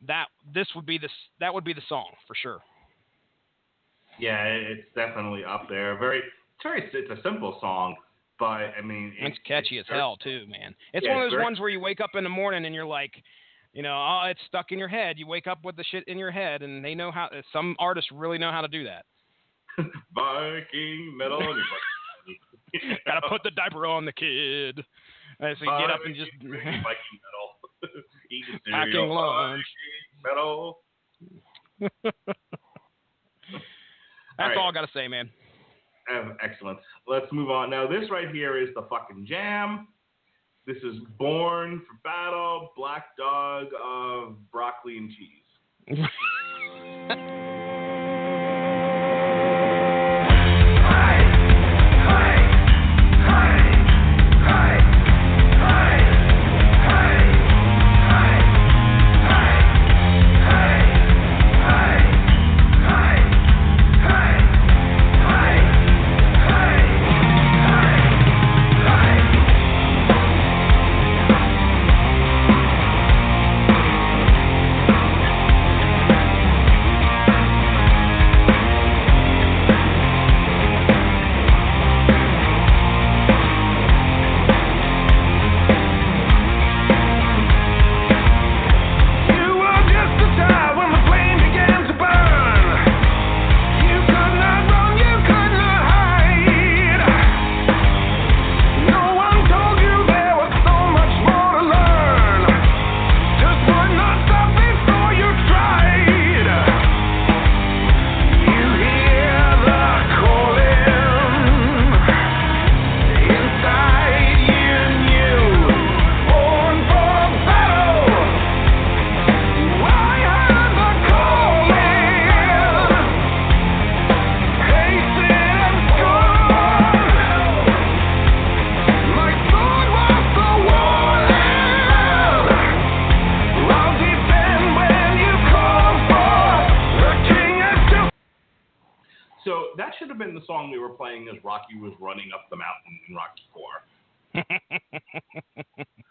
That would be the song for sure. Yeah, it's definitely up there. It's a simple song, but I mean, it's catchy as hell too, man. It's one of those ones where you wake up in the morning and you're like, it's stuck in your head. You wake up with the shit in your head, and they know how. Some artists really know how to do that. Viking metal. Gotta put the diaper on the kid. So you get up and just Viking metal. Eat packing lunch. Metal. That's all I gotta say, man. Excellent. Let's move on. Now, this right here is the fucking jam. This is Born for Battle, Black Dog of Broccoli and Cheese. The song we were playing as Rocky was running up the mountain in Rocky IV.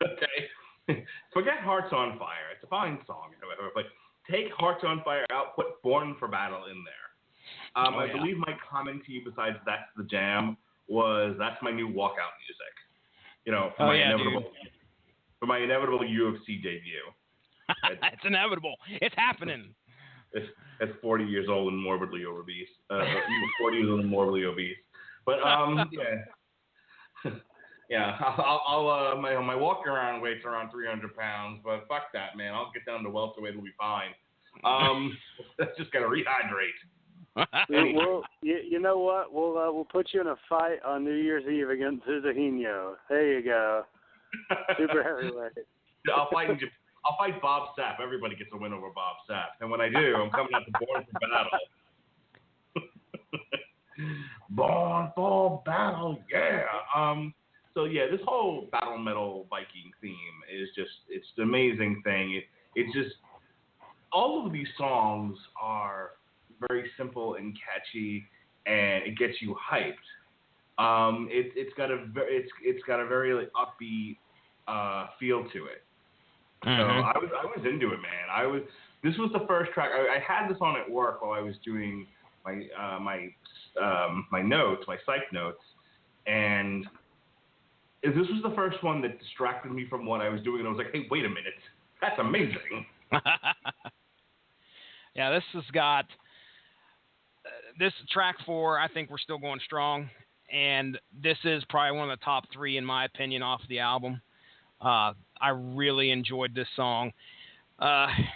Okay. Forget Hearts on Fire. It's a fine song, however, but take Hearts on Fire out, put Born for Battle in there. I believe my comment to you besides that's the jam was that's my new walkout music. For my inevitable UFC debut. It's inevitable. It's happening. At 40 years old and morbidly obese. 40 years old and morbidly obese. But yeah. My walk around weight's around 300 pounds, but fuck that, man. I'll get down to welterweight, it'll be fine. Just got to rehydrate. Well, you know what? We'll put you in a fight on New Year's Eve against Zuzahino. There you go. Super heavyweight. I'll fight Bob Sapp. Everybody gets a win over Bob Sapp. And when I do, I'm coming out to Born for Battle. Born for Battle, yeah. So yeah, this whole battle metal Viking theme is it's an amazing thing. It's just, all of these songs are very simple and catchy, and it gets you hyped. It's got a very like, upbeat feel to it. Mm-hmm. So I was into it, man. This was the first track. I had this on at work while I was doing my notes, my psych notes, and this was the first one that distracted me from what I was doing. And I was like, hey, wait a minute, that's amazing. Yeah, this has got this track 4. I think we're still going strong, and this is probably one of the top 3 in my opinion off the album. I really enjoyed this song. I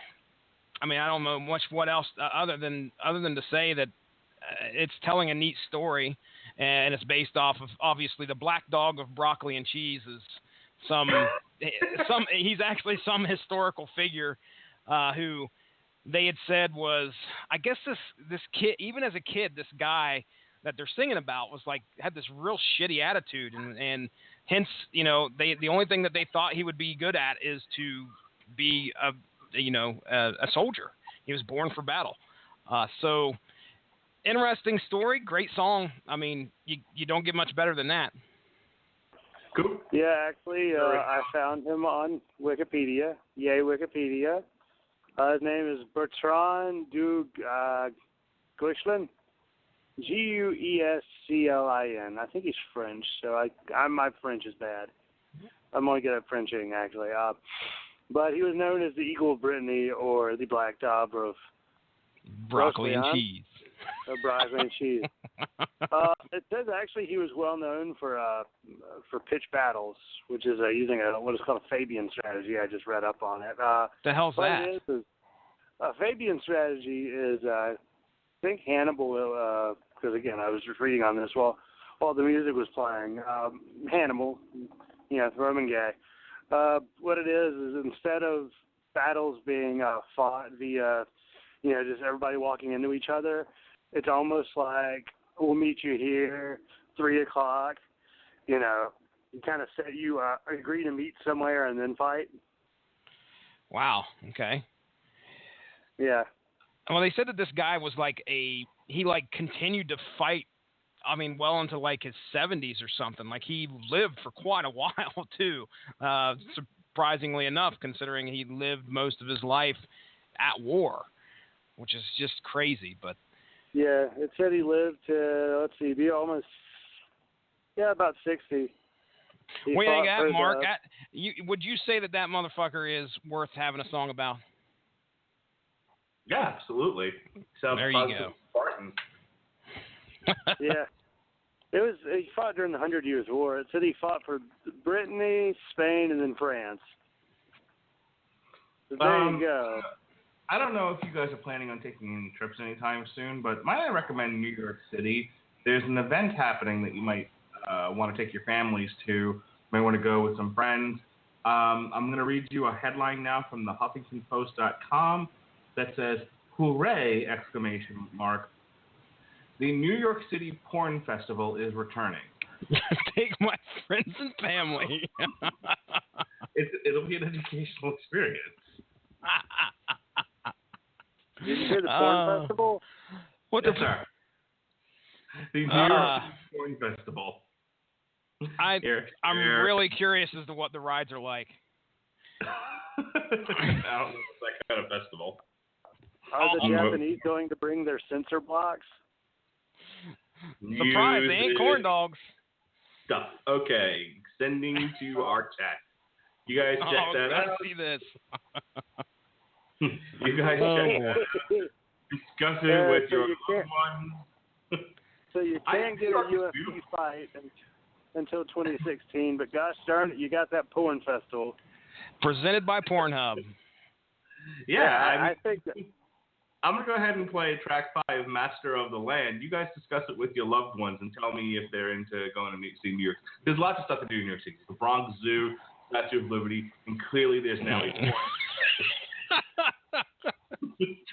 mean, I don't know much what else other than to say that it's telling a neat story, and it's based off of, obviously, the Black Dog of Broccoli and Cheese is he's actually some historical figure who they had said was, I guess this kid, even as a kid, this guy that they're singing about was like, had this real shitty attitude, and hence, you know, the only thing that they thought he would be good at is to be a soldier. He was born for battle. So interesting story, great song. I mean, you don't get much better than that. Cool. Yeah, actually, I found him on Wikipedia. Yay, Wikipedia. His name is Bertrand du Guesclin. Guesclin. I think he's French, so my French is bad. I'm only good at Frenching, actually. But he was known as the Eagle of Brittany, or the Black Dog of Broccoli and Cheese. Broccoli and cheese. It says actually he was well known for pitch battles, which is using what is called a Fabian strategy. I just read up on it. The hell's that? Fabian strategy is, I think Hannibal, because again I was just reading on this while the music was playing. Hannibal, the Roman guy. What it is instead of battles being fought via, just everybody walking into each other, it's almost like, we'll meet you here, 3:00. You kind of agree to meet somewhere and then fight. Wow. Okay. Yeah. Well, they said that this guy was he continued to fight. I mean, well into his 70s or something. Like, he lived for quite a while too. Surprisingly enough, considering he lived most of his life at war, which is just crazy. But yeah, it said he lived to be almost about 60. Well, you got Mark. Would you say that motherfucker is worth having a song about? Yeah, absolutely. Sounds there you go. Spartan. Yeah. He fought during the 100 Years' War. It said he fought for Brittany, Spain, and then France. So there you go. I don't know if you guys are planning on taking any trips anytime soon, but might I recommend New York City? There's an event happening that you might want to take your families to. You might want to go with some friends. I'm going to read you a headline now from the HuffingtonPost.com that says, "Hooray!" ! The New York City Porn Festival is returning. Take my friends and family. It'll be an educational experience. Did you hear the porn festival? What yes, sir. The New York Porn Festival. I'm really curious as to what the rides are like. I don't know if it's that kind of festival. Are the Japanese going to bring their sensor blocks? Surprise, they ain't corn dogs. Stuff. Okay, sending to our chat. You guys check that out. See this. You guys check that out. Discuss it with your loved ones. So you can't get a UFC fight until 2016, but gosh darn it, you got that porn festival. Presented by Pornhub. Yeah, I think I'm going to go ahead and play track 5, Master of the Land. You guys discuss it with your loved ones and tell me if they're into going to see New York. There's lots of stuff to do in New York City. The Bronx Zoo, Statue of Liberty, and clearly there's now a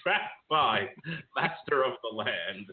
track 5, Master of the Land.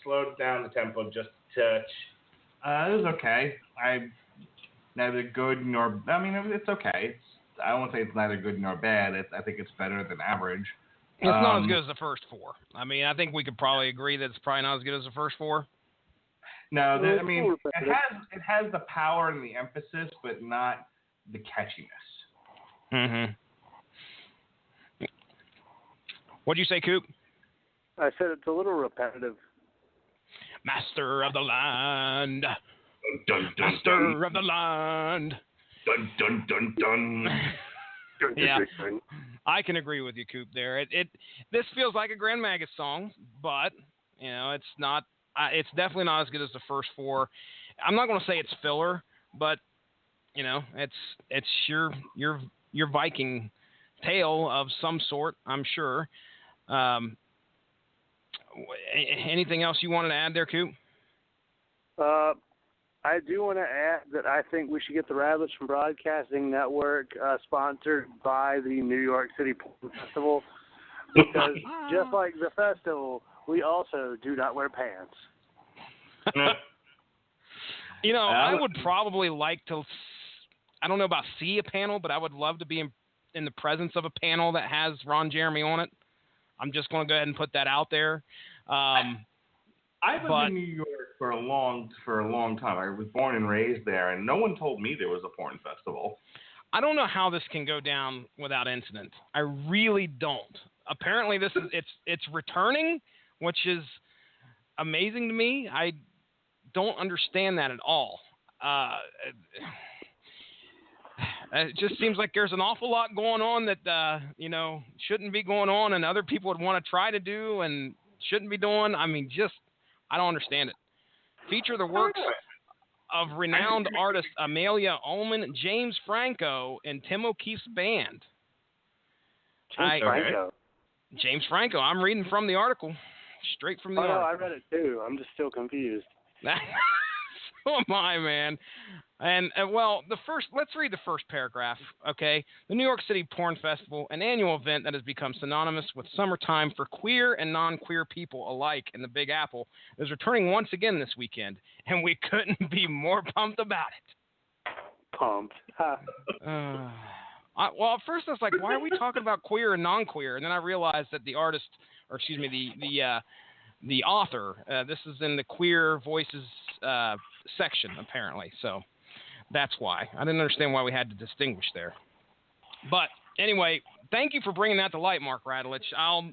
Slowed down the tempo just a touch. It was okay. Neither good nor. I mean, it's okay. I won't say it's neither good nor bad. I think it's better than average. It's not as good as the first 4. I mean, I think we could probably agree that it's probably not as good as the first 4. No, I mean, it has the power and the emphasis, but not the catchiness. Mm-hmm. What'd you say, Coop? I said it's a little repetitive. Master of the Land. Dun, dun, Master dun. of the Land. Dun, dun, dun, dun. Yeah, I can agree with you, Coop. There, this feels like a Grand Magus song, but it's not. It's definitely not as good as the first 4. I'm not going to say it's filler, but it's your Viking tale of some sort, I'm sure. Anything else you wanted to add there, Coop? I do want to add that I think we should get the Radulich from Broadcasting Network sponsored by the New York City Porn Festival, because just like the festival, we also do not wear pants. I would probably like to, I don't know about see a panel, but I would love to be in the presence of a panel that has Ron Jeremy on it. I'm just going to go ahead and put that out there. I've lived in New York for a long time. I was born and raised there, and no one told me there was a porn festival. I don't know how this can go down without incident. I really don't. Apparently, it's returning, which is amazing to me. I don't understand that at all. It just seems like there's an awful lot going on that shouldn't be going on, and other people would want to try to do and shouldn't be doing. I mean, I don't understand it. Feature the works of renowned artists Amelia Ullman, James Franco, and Tim O'Keefe's band. James Franco. I'm reading from the article, straight from the article. Oh, I read it too. I'm just still confused. So am I, man. And let's read the first paragraph, okay? The New York City Porn Festival, an annual event that has become synonymous with summertime for queer and non-queer people alike in the Big Apple, is returning once again this weekend, and we couldn't be more pumped about it. Pumped. Well, at first I was like, why are we talking about queer and non-queer? And then I realized that the author, this is in the Queer Voices section, apparently. So that's why. I didn't understand why we had to distinguish there. But anyway, thank you for bringing that to light, Mark Radulich. I'll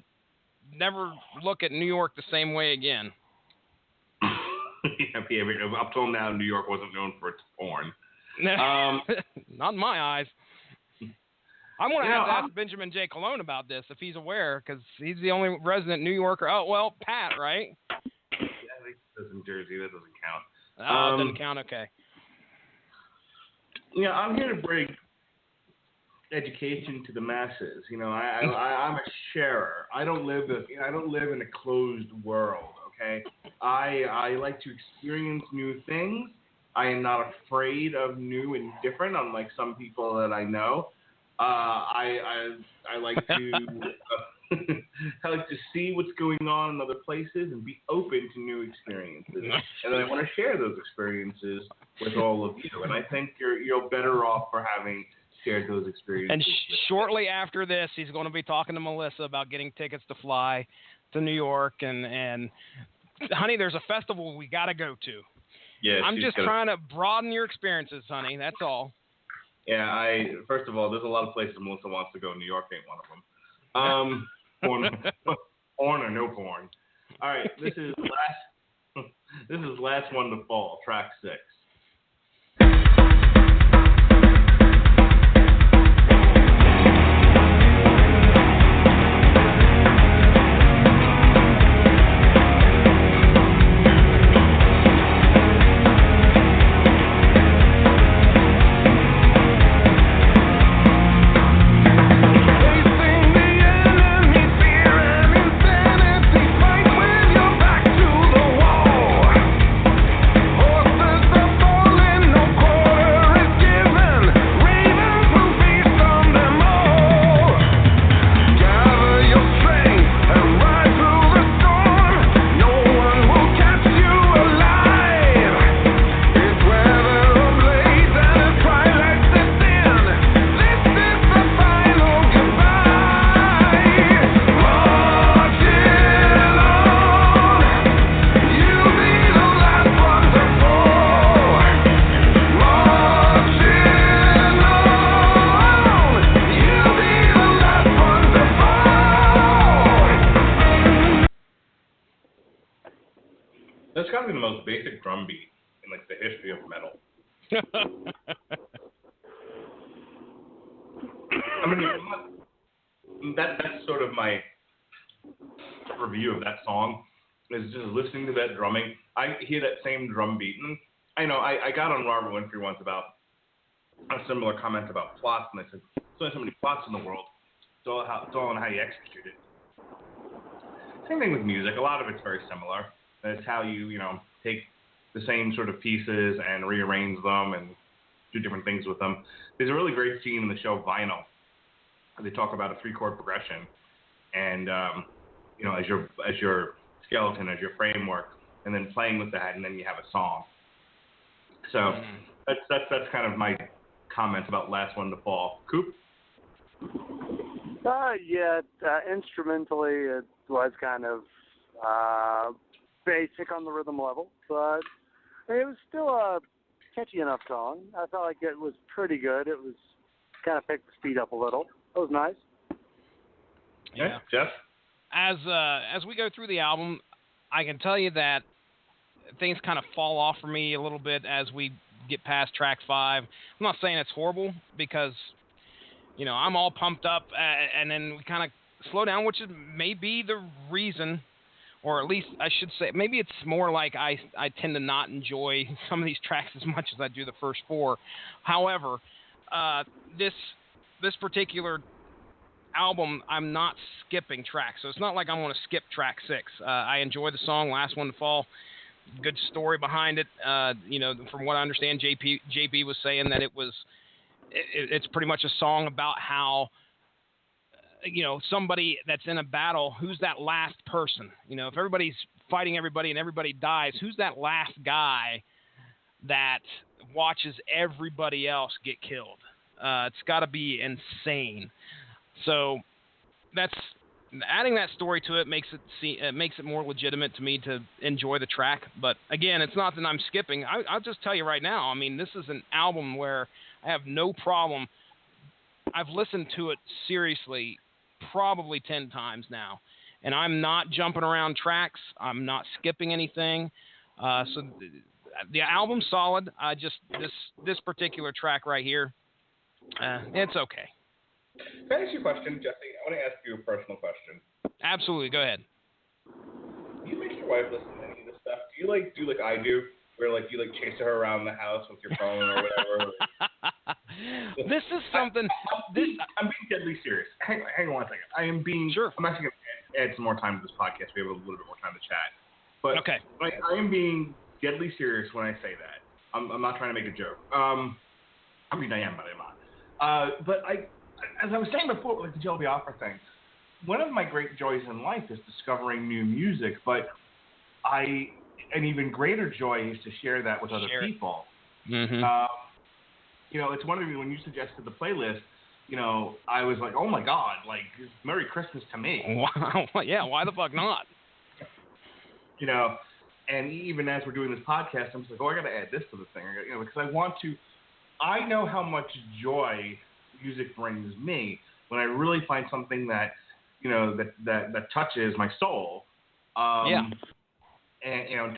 never look at New York the same way again. Up till now, New York wasn't known for its porn. Not in my eyes. I want to ask Benjamin J. Cologne about this, if he's aware, because he's the only resident New Yorker. Oh, well, Pat, right? Yeah, I think he lives in Jersey. That doesn't count. Oh, it doesn't count. Okay. Yeah, I'm here to bring education to the masses. I'm a sharer. I don't live in a closed world. Okay, I like to experience new things. I am not afraid of new and different, unlike some people that I know. I like to I like to see what's going on in other places and be open to new experiences. And then I want to share those experiences with all of you. And I think you're better off for having shared those experiences. And shortly after this, he's going to be talking to Melissa about getting tickets to fly to New York. And honey, there's a festival we got to go to. Yeah, I'm just trying to broaden your experiences, honey. That's all. Yeah, first of all, there's a lot of places Melissa wants to go. New York ain't one of them. Porn or no porn. All right, this is last one to fall, track 6. That's got to be the most basic drum beat in like the history of metal. I mean, that's sort of my review of that song, is just listening to that drumming. I hear that same drum beat, and I know I got on Robert Winfrey once about a similar comment about plots, and I said, there's only so many plots in the world. It's all on how you execute it. Same thing with music. A lot of it's very similar. It's how you take the same sort of pieces and rearrange them and do different things with them. There's a really great scene in the show Vinyl. They talk about a 3-chord progression, and as your skeleton, as your framework, and then playing with that, and then you have a song. So that's kind of my comments about Last One to Fall. Coop? Instrumentally it was kind of basic on the rhythm level, but it was still a catchy enough song. I felt like it was pretty good. It was kind of picked the speed up a little. It was nice. Yeah. Jeff? As we go through the album, I can tell you that things kind of fall off for me a little bit as we get past track 5. I'm not saying it's horrible, because I'm all pumped up, and then we kind of slow down, which may be the reason, or at least I should say, maybe it's more like I tend to not enjoy some of these tracks as much as I do the first 4. However, this particular album, I'm not skipping tracks, so it's not like I'm going to skip track 6. I enjoy the song Last One to Fall. Good story behind it. From what I understand, JB was saying that it's pretty much a song about how somebody that's in a battle, who's that last person? If everybody's fighting everybody and everybody dies, who's that last guy that watches everybody else get killed? It's got to be insane. So that's adding that story to it makes it more legitimate to me to enjoy the track. But again, it's not that I'm skipping. I'll just tell you right now. I mean, this is an album where I have no problem. I've listened to it seriously probably 10 times now, and I'm not jumping around tracks. I'm not skipping anything. So the album's solid. Just this particular track right here, it's okay. Can I ask you a question, Jesse? I want to ask you a personal question. Absolutely, go ahead. Do you make your wife listen to any of this stuff? Do you like I do, where like you like chase her around the house with your phone or whatever? This is something. I'm being deadly serious. Hang on one second. Sure. I'm actually going to add some more time to this podcast. We have a little bit more time to chat. But okay. I am being deadly serious when I say that. I'm not trying to make a joke. I mean, I am, but I'm not. But as I was saying before, like the Jelly Opera thing, one of my great joys in life is discovering new music, but an even greater joy is to share that with other people. Mm-hmm. It's one of you, when you suggested the playlist, I was like, oh my God, like, Merry Christmas to me. Wow. Yeah, why the fuck not? And even as we're doing this podcast, I'm just like, I got to add this to the thing, because I know how much joy music brings me when I really find something that, that touches my soul, and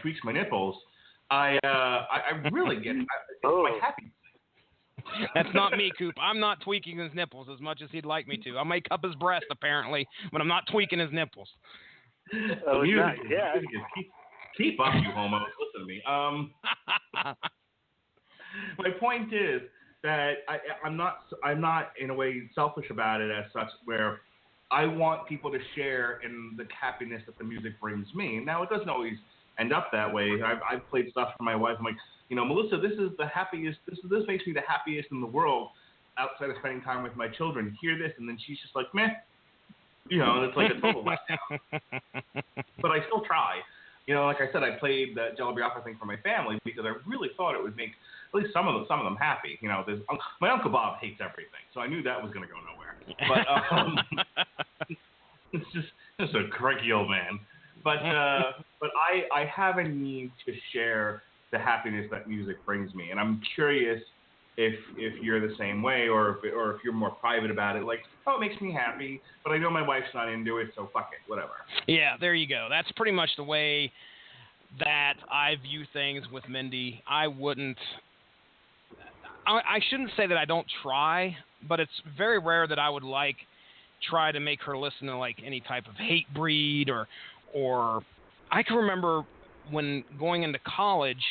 tweaks my nipples. I really get my happiness. That's not me, Coop. I'm not tweaking his nipples as much as he'd like me to. I may cup his breast, apparently, but I'm not tweaking his nipples. Oh, music, yeah. Keep up, you homos. Listen to me. My point is that I'm not in a way selfish about it as such, where I want people to share in the happiness that the music brings me. Now, it doesn't always end up that way. I've played stuff for my wife. I'm like, Melissa, this is the happiest. This makes me the happiest in the world outside of spending time with my children. Hear this, and then she's just like, meh. And it's like a total letdown. But I still try. Like I said, I played the Jelly Opera thing for my family because I really thought it would make at least some of them happy. My Uncle Bob hates everything, so I knew that was going to go nowhere. But it's just a cranky old man. But I have a need to share the happiness that music brings me, and I'm curious if you're the same way, or if you're more private about it. Like, it makes me happy, but I know my wife's not into it, so fuck it, whatever. Yeah, there you go. That's pretty much the way that I view things with Mindy. I shouldn't say that I don't try, but it's very rare that I would try to make her listen to like any type of hate breed or I can remember when going into college,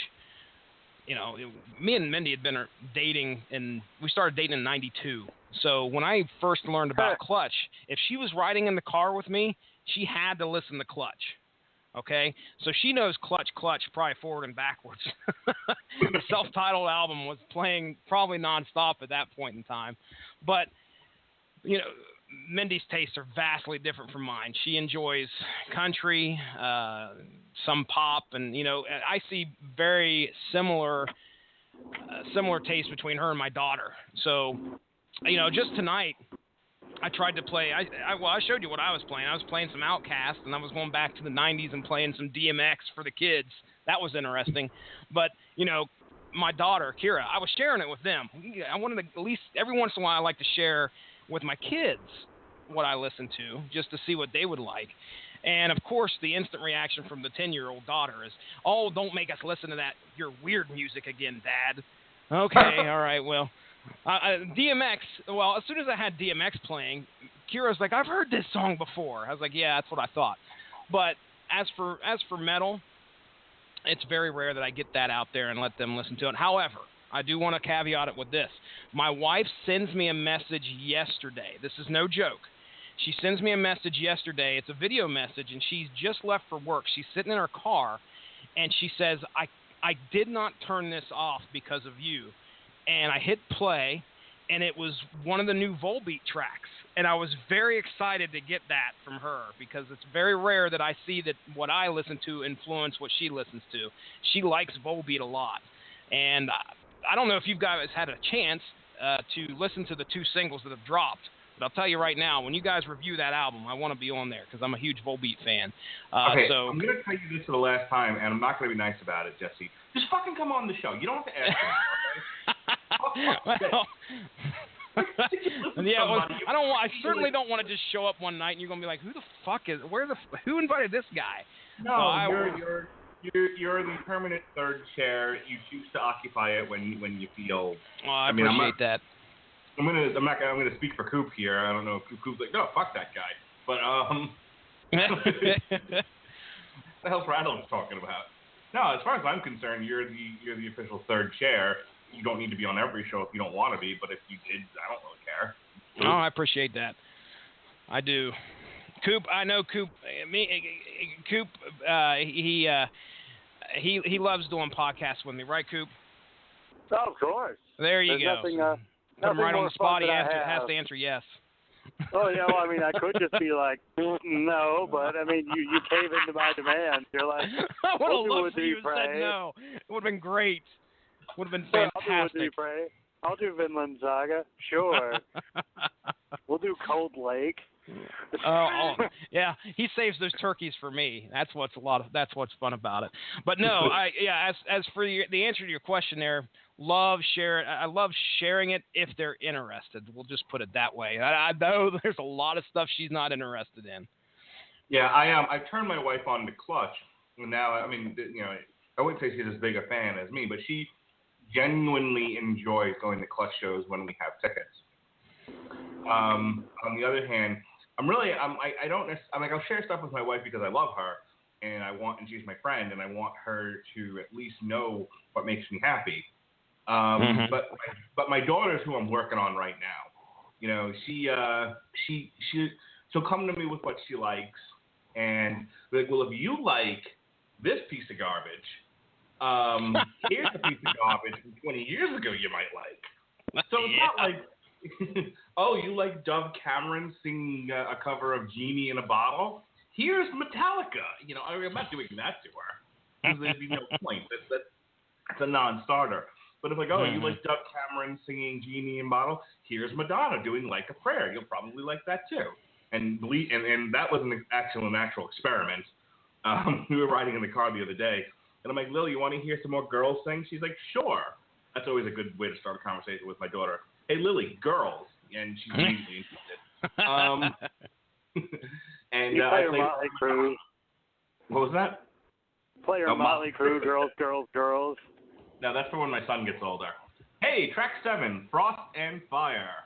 me and Mindy had been dating, and we started dating in 92. So when I first learned about Clutch, if she was riding in the car with me, she had to listen to Clutch. Okay? So she knows Clutch, probably forward and backwards. The self-titled album was playing probably nonstop at that point in time. But, Mindy's tastes are vastly different from mine. She enjoys country, some pop, and I see very similar taste between her and my daughter. So, just tonight, I tried to play. I showed you what I was playing. I was playing some Outkast, and I was going back to the '90s and playing some DMX for the kids. That was interesting. But my daughter Kira, I was sharing it with them. I wanted to, at least every once in a while, I like to share with my kids what I listen to, just to see what they would like. And, of course, the instant reaction from the 10-year-old daughter is, oh, don't make us listen to that, your weird music again, Dad. Okay, all right, well. DMX, well, as soon as I had DMX playing, Kira's like, I've heard this song before. I was like, yeah, that's what I thought. But as for metal, it's very rare that I get that out there and let them listen to it. However, I do want to caveat it with this. My wife sends me a message yesterday. This is no joke. She sends me a message yesterday. It's a video message, and she's just left for work. She's sitting in her car, and she says, I did not turn this off because of you. And I hit play, and it was one of the new Volbeat tracks. And I was very excited to get that from her because it's very rare that I see that what I listen to influence what she listens to. She likes Volbeat a lot. And I don't know if you guys had a chance to listen to the two singles that have dropped, but I'll tell you right now, when you guys review that album, I want to be on there because I'm a huge Volbeat fan. Okay, so I'm going to tell you this for the last time, and I'm not going to be nice about it, Jesse. Just fucking come on the show. You don't have to ask me, okay? I certainly don't want to just show up one night and you're going to be like, who invited this guy? No, You're the permanent third chair. You choose to occupy it when you feel. Oh, I appreciate that. I'm gonna speak for Coop here. I don't know if Coop's like, no, fuck that guy. But what the hell's Radulich talking about? No, as far as I'm concerned, you're the official third chair. You don't need to be on every show if you don't want to be, but if you did, I don't really care. Oh, I appreciate that. I do. Coop, I know Coop. Coop, he loves doing podcasts with me, right, Coop? Oh, of course. There you go. Put him right on the spot. He has to answer yes. Oh, yeah, well, I mean, I could just be like, no, but, I mean, you cave into my demands. You're like, I would have loved for you to said no. It would have been great. Would have been fantastic. I'll do Would You Pray. I'll do Vinland Saga. Sure. We'll do Cold Lake. Oh, yeah. He saves those turkeys for me. That's what's fun about it. But no, as for the answer to your question there, I love sharing it if they're interested. We'll just put it that way. I know there's a lot of stuff she's not interested in. Yeah, I turned my wife on to Clutch, and now I wouldn't say she's as big a fan as me, but she genuinely enjoys going to Clutch shows when we have tickets. On the other hand, I'll share stuff with my wife because I love her, and she's my friend, and I want her to at least know what makes me happy. But my daughter's who I'm working on right now. She'll come to me with what she likes, and be like, well, if you like this piece of garbage, here's a piece of garbage from 20 years ago you might like. So it's not like, oh, you like Dove Cameron singing a cover of Genie in a Bottle? Here's Metallica. I'm not doing that to her. There'd be no point. That's a non-starter. But if like, oh, you like Dove Cameron singing Genie in a Bottle? Here's Madonna doing Like a Prayer. You'll probably like that too. And that was an actual experiment. We were riding in the car the other day, and I'm like, Lily, you want to hear some more girls sing? She's like, sure. That's always a good way to start a conversation with my daughter. Hey, Lily, girls. And she's immediately interested. And you play Motley Crue. What was that? Play your Motley Crue, girls, girls, girls. No, that's for when my son gets older. Hey, track 7, Frost and Fire.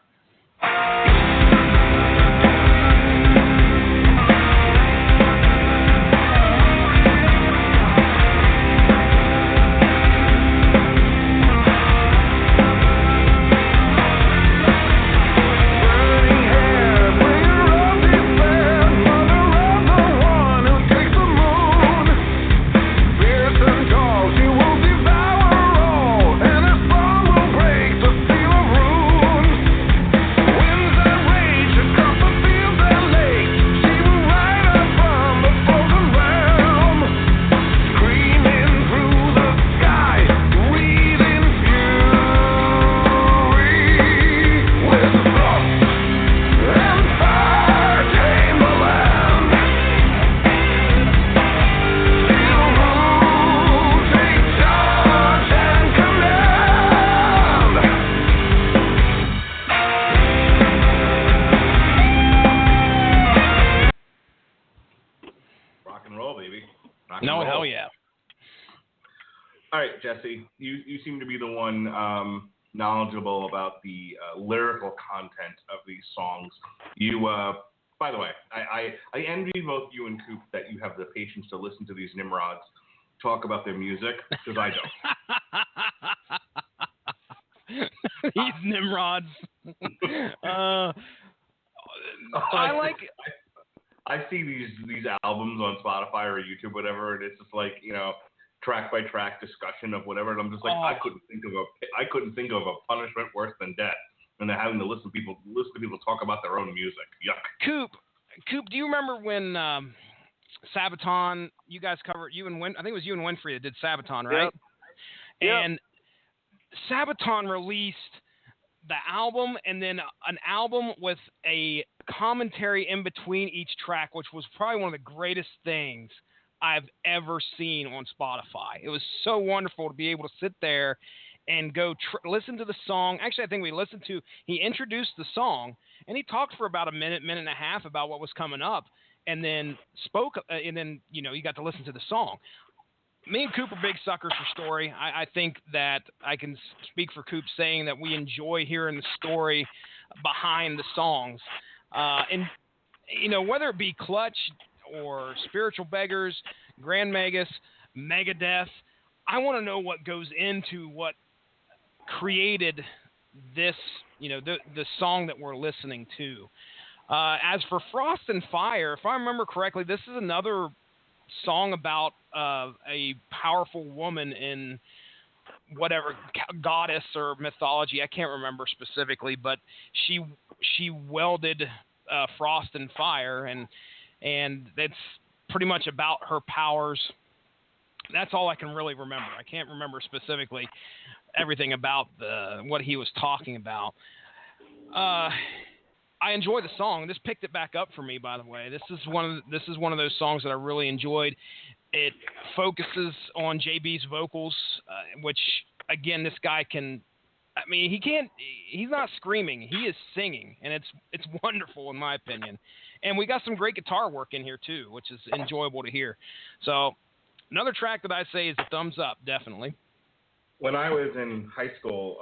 Jesse, you seem to be the one knowledgeable about the lyrical content of these songs. You, by the way, I envy both you and Coop that you have the patience to listen to these Nimrods talk about their music, because I don't. These Nimrods. I see these albums on Spotify or YouTube, whatever, and it's just like, track by track discussion of whatever, and I'm just like, I couldn't think of a punishment worse than death, and they're having to listen to people talk about their own music. Yuck. Coop, do you remember when Sabaton? You guys covered I think it was you and Winfrey that did Sabaton, right? Yep. And Sabaton released the album and then an album with a commentary in between each track, which was probably one of the greatest things I've ever seen on Spotify. It was so wonderful to be able to sit there and go listen to the song. Actually, I think he introduced the song, and he talked for about a minute and a half about what was coming up, and then spoke, and then, you got to listen to the song. me and Coop are big suckers for story. I think that I can speak for Coop saying that we enjoy hearing the story behind the songs. And, whether it be Clutch or Spiritual Beggars, Grand Magus, Megadeth, I want to know what goes into what created this, the song that we're listening to. As for Frost and Fire, if I remember correctly, this is another song about a powerful woman in whatever goddess or mythology. I can't remember specifically, but she welded frost and fire, and that's pretty much about her powers. That's all I can really remember. I can't remember specifically everything about what he was talking about. I enjoy the song. This picked it back up for me, by the way. This is one of those songs that I really enjoyed. It focuses on JB's vocals, which again, this guy can. I mean, he's not screaming. He is singing, and it's wonderful in my opinion. And we got some great guitar work in here too, which is enjoyable to hear. So another track that I say is a thumbs up, definitely. When I was in high school,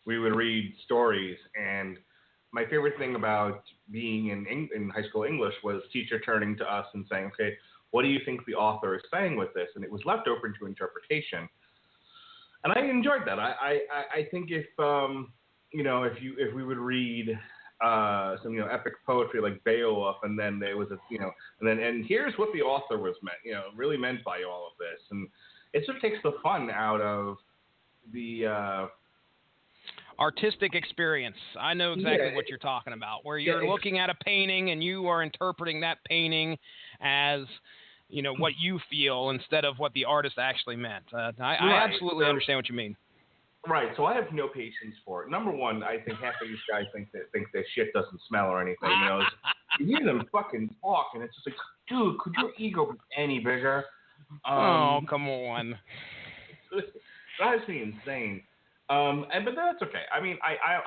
we would read stories, and my favorite thing about being in high school English was teacher turning to us and saying, okay, what do you think the author is saying with this? And it was left open to interpretation. And I enjoyed that. I think if we would read some epic poetry like Beowulf, and then there was and here's what the author was really meant by all of this, and it sort of takes the fun out of the artistic experience. I know exactly what you're talking about, where you're looking at a painting and you are interpreting that painting as what you feel instead of what the artist actually meant. I absolutely understand what you mean. Right. So I have no patience for it. Number one, I think half of these guys think their shit doesn't smell or anything. You hear them fucking talk, and it's just like, dude, could your ego be any bigger? Oh, come on. It drives me insane. But that's okay. I mean,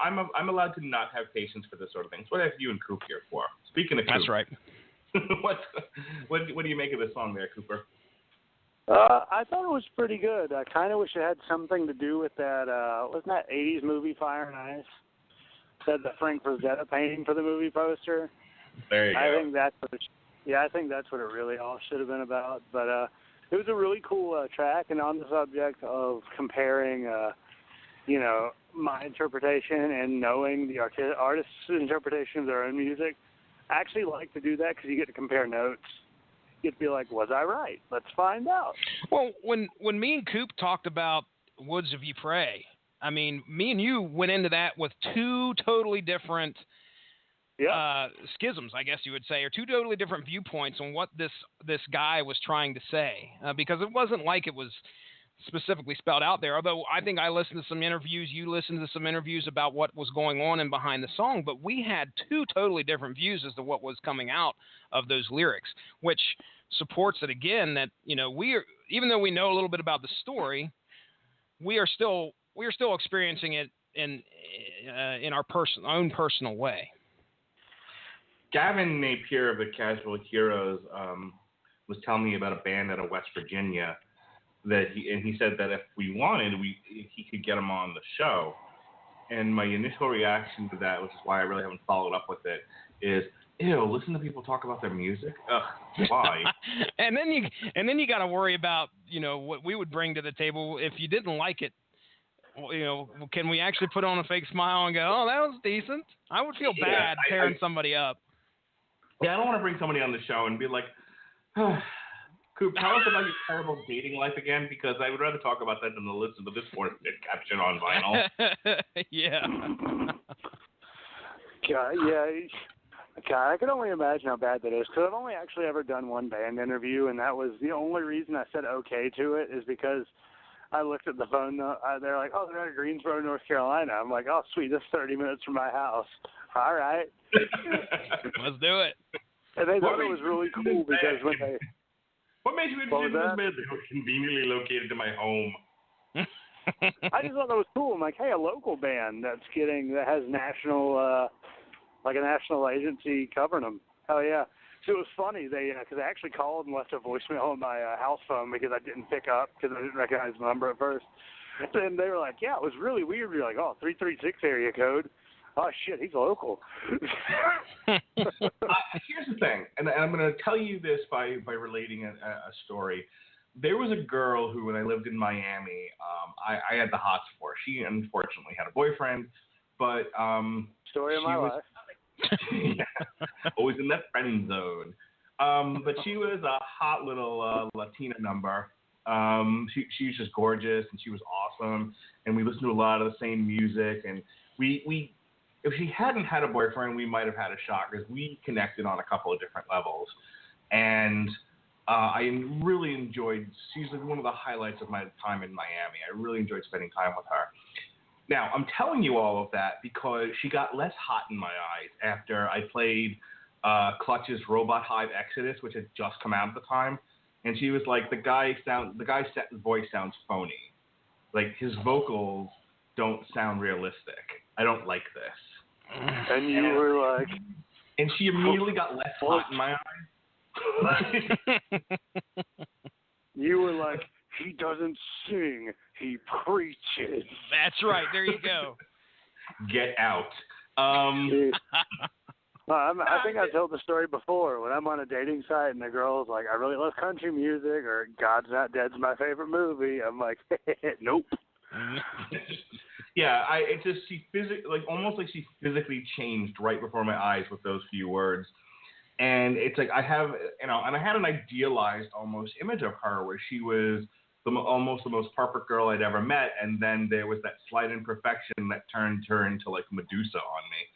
I'm allowed to not have patience for this sort of thing. So what have you and Coop here for? Speaking of Coop. That's right. What do you make of this song there, Cooper? I thought it was pretty good. I kind of wish it had something to do with that, wasn't that 80s movie Fire and Ice? Said the Frank Frazetta painting for the movie poster. There you go. I think that's what it really all should have been about. But it was a really cool track, and on the subject of comparing, my interpretation and knowing the artist's interpretation of their own music, I actually like to do that because you get to compare notes. You get to be like, was I right? Let's find out. Well, when me and Coop talked about Woods of Ypres, I mean, me and you went into that with two totally different schisms, I guess you would say, or two totally different viewpoints on what this guy was trying to say, because it wasn't like it was specifically spelled out there. Although I think I listened to some interviews, you listened to some interviews about what was going on and behind the song, but we had two totally different views as to what was coming out of those lyrics, which supports it again that we are, even though we know a little bit about the story, we are still experiencing it in our own personal way. Gavin Napier of the Casual Heroes was telling me about a band out of West Virginia that he said that if we wanted, he could get them on the show. And my initial reaction to that, which is why I really haven't followed up with it, is, ew, listen to people talk about their music? Ugh, why? and then you got to worry about, what we would bring to the table if you didn't like it. Can we actually put on a fake smile and go, oh, that was decent? I would feel bad tearing somebody up. Yeah, I don't want to bring somebody on the show and be like, Coop, tell us about your terrible dating life again, because I would rather talk about that than to listen to this poor caption on vinyl. Yeah. God, I can only imagine how bad that is, because I've only actually ever done one band interview, and that was the only reason I said okay to it is because I looked at the phone. They're like, oh, they're in Greensboro, North Carolina. I'm like, oh, sweet, that's 30 minutes from my house. All right. Let's do it. And they thought it was really cool because when they... What made you interested in this band? They were conveniently located in my home. I just thought that was cool. I'm like, hey, a local band that has national, like a national agency covering them. Hell yeah. So it was funny. Because they actually called and left a voicemail on my house phone because I didn't pick up because I didn't recognize the number at first. And they were like, yeah, it was really weird. You're like, oh, 336 area code. Oh, shit, he's local. Here's the thing, and I'm going to tell you this by relating a story. There was a girl who, when I lived in Miami, I had the hots for. She unfortunately had a boyfriend, but story of my life. Yeah, always in that friend zone. But she was a hot little Latina number. She was just gorgeous, and she was awesome, and we listened to a lot of the same music, and we if she hadn't had a boyfriend, we might have had a shot because we connected on a couple of different levels, and I really enjoyed. She's like one of the highlights of my time in Miami. I really enjoyed spending time with her. Now, I'm telling you all of that because she got less hot in my eyes after I played Clutch's Robot Hive Exodus, which had just come out at the time, and she was like, the guy's voice sounds phony. Like, his vocals don't sound realistic. I don't like this. And you were like... And she immediately got less hot in my eyes. You were like, he doesn't sing, he preaches. That's right. There you go. Get out. I think I told the story before. When I'm on a dating site and the girl's like, I really love country music, or God's Not Dead's my favorite movie, I'm like, nope. Yeah, almost like she physically changed right before my eyes with those few words. And it's like I have, and I had an idealized almost image of her where she was almost the most perfect girl I'd ever met, and then there was that slight imperfection that turned her into like Medusa on me.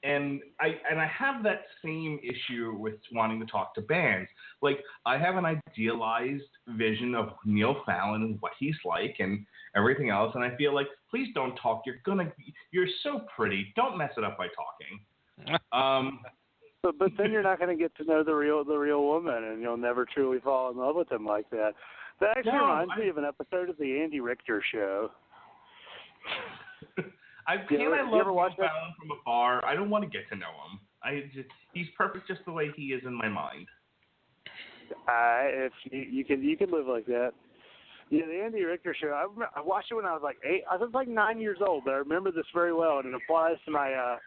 And I have that same issue with wanting to talk to bands. Like, I have an idealized vision of Neil Fallon and what he's like and everything else, and I feel like, please don't talk. You're so pretty. Don't mess it up by talking. But then you're not going to get to know the real woman, and you'll never truly fall in love with him like that. That actually reminds me of an episode of the Andy Richter Show. I love Neil Fallon from afar. I don't want to get to know him. He's perfect just the way he is in my mind. If you can live like that. Yeah, the Andy Richter Show. I watched it when I was like 8. I was like 9 years old, but I remember this very well, and it applies to my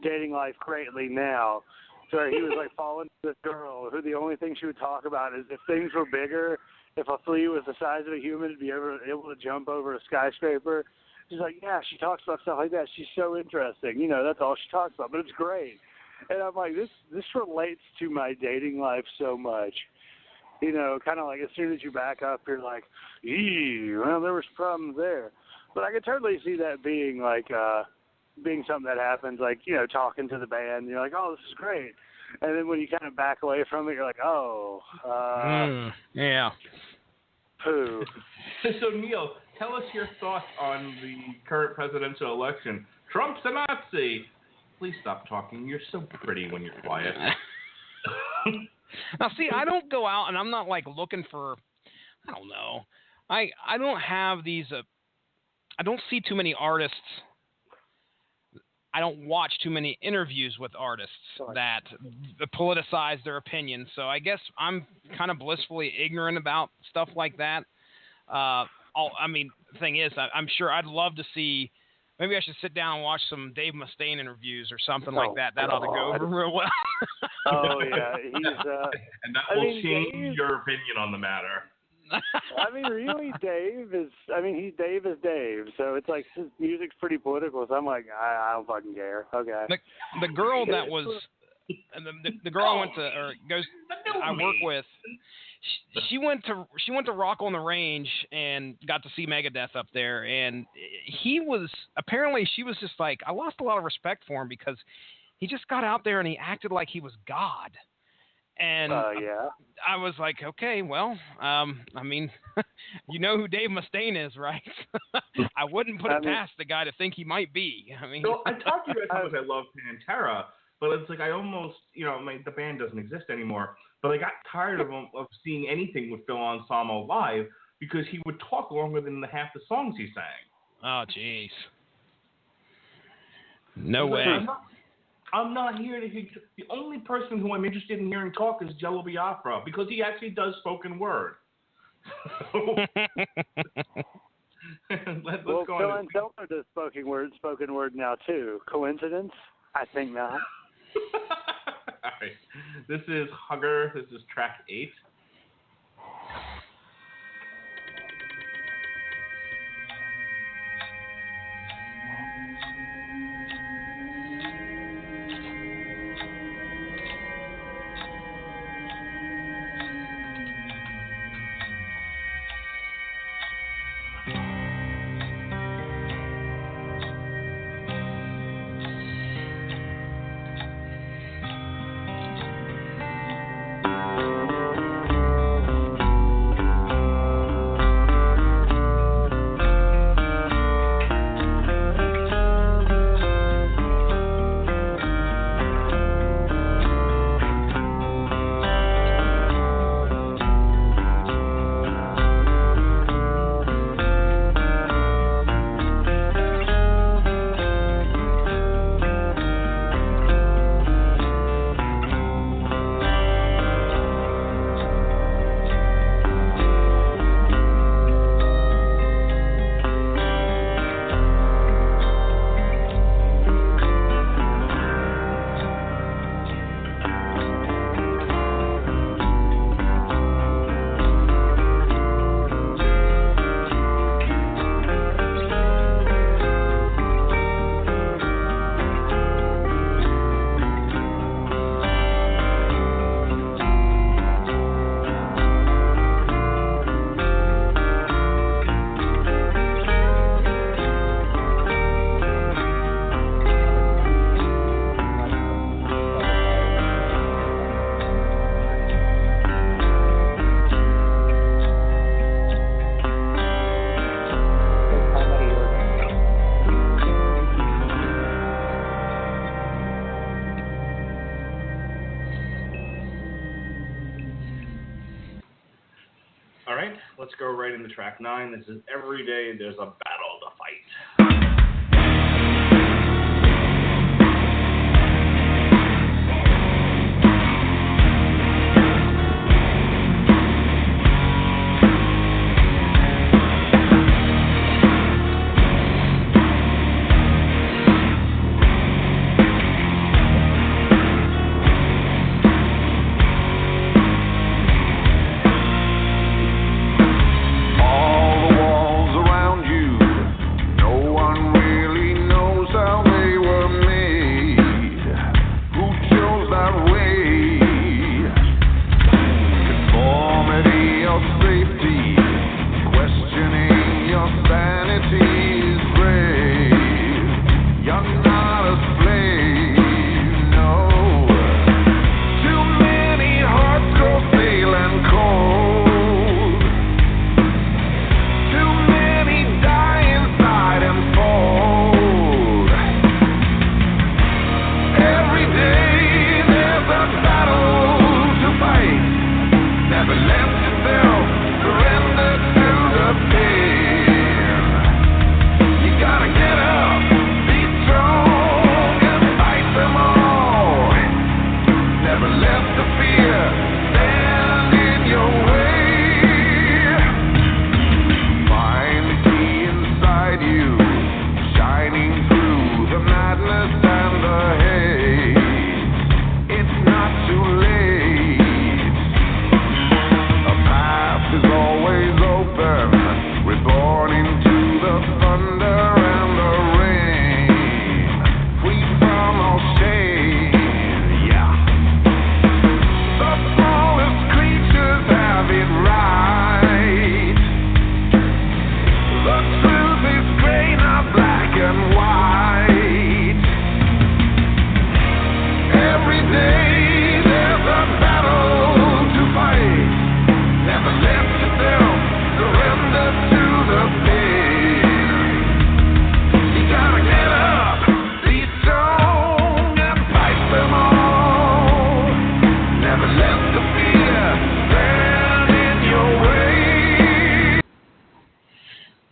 dating life greatly now. So he was like falling for this girl who the only thing she would talk about is if things were bigger, if a flea was the size of a human, to be able to jump over a skyscraper. She's like, yeah, she talks about stuff like that. She's so interesting. That's all she talks about, but it's great. And I'm like, this relates to my dating life so much. Kind of like as soon as you back up, you're like, well, there was problems there. But I could totally see that being like, being something that happens, like, talking to the band, you're like, oh, this is great. And then when you kind of back away from it, you're like, oh, yeah. Poo. So, Neil, tell us your thoughts on the current presidential election. Trump's a Nazi. Please stop talking. You're so pretty when you're quiet. Now, see, I don't go out and I'm not like looking for, I don't know. I don't have these, I don't see too many artists. I don't watch too many interviews with artists that politicize their opinions. So I guess I'm kind of blissfully ignorant about stuff like that. The thing is, I'm sure I'd love to see. Maybe I should sit down and watch some Dave Mustaine interviews or something like that. That ought to go over real well. Oh yeah, and that will change your opinion on the matter. Really, Dave is Dave. So it's like his music's pretty political. So I'm like, I don't fucking care. Okay. The girl that was the girl I went to or goes I work with. She went to Rock on the Range and got to see Megadeth up there, and she was just like, I lost a lot of respect for him because he just got out there and he acted like he was God. And yeah. I was like, okay, well, you know who Dave Mustaine is, right? I wouldn't put it past the guy to think he might be. So I talked to you about how much I love Pantera, but it's like I almost, the band doesn't exist anymore. But I got tired of seeing anything with Phil Anselmo live because he would talk longer than half the songs he sang. Oh, jeez. No way. I'm not here to hear. The only person who I'm interested in hearing talk is Jello Biafra because he actually does spoken word. Let's well, go Phil on. Anselmo does spoken word now too. Coincidence? I think not. All right. This is Hugger. This is track 8. Let's go right into track 9. This is Every Day There's a Battle to Fight. All the walls around you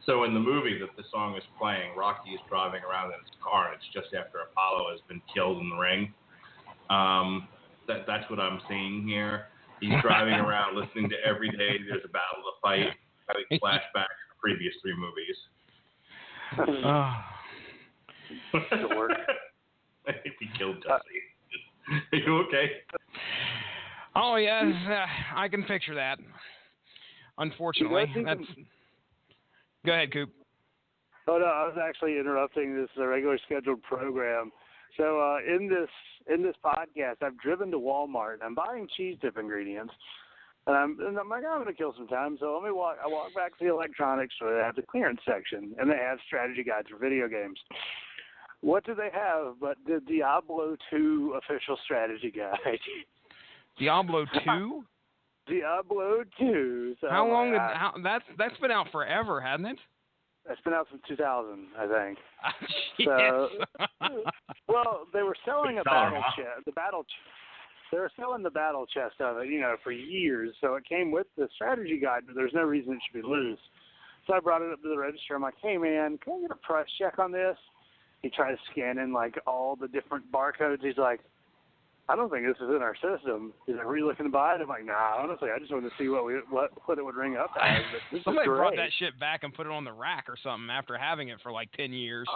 So in the movie that the song is playing, Rocky is driving around in his car, and it's just after Apollo has been killed in the ring. That's what I'm seeing here. He's driving around listening to Every Day There's a Battle to Fight, having flashbacks to the previous 3 movies. I think we killed Jesse. Are you okay? Oh, yes. I can picture that. Unfortunately. Go ahead, Coop. Oh, no, I was actually interrupting this regular scheduled program. So in this podcast, I've driven to Walmart, and I'm buying cheese dip ingredients. And I'm like, I'm going to kill some time, so I walk back to the electronics store. They have the clearance section, and they have strategy guides for video games. What do they have but the Diablo 2 official strategy guide? Diablo 2? Diablo 2. So how long? That's been out forever, hasn't it? It's been out since 2000, I think. Yes. So, well, they were selling a battle chest. They were selling the battle chest of it, for years. So it came with the strategy guide, but there's no reason it should be loose. So I brought it up to the register. I'm like, hey man, can I get a price check on this? He tried scanning like all the different barcodes. He's like, I don't think this is in our system. He's like, were you looking to buy it? I'm like, nah, honestly, I just wanted to see what it would ring up as. But somebody brought that shit back and put it on the rack or something after having it for like 10 years.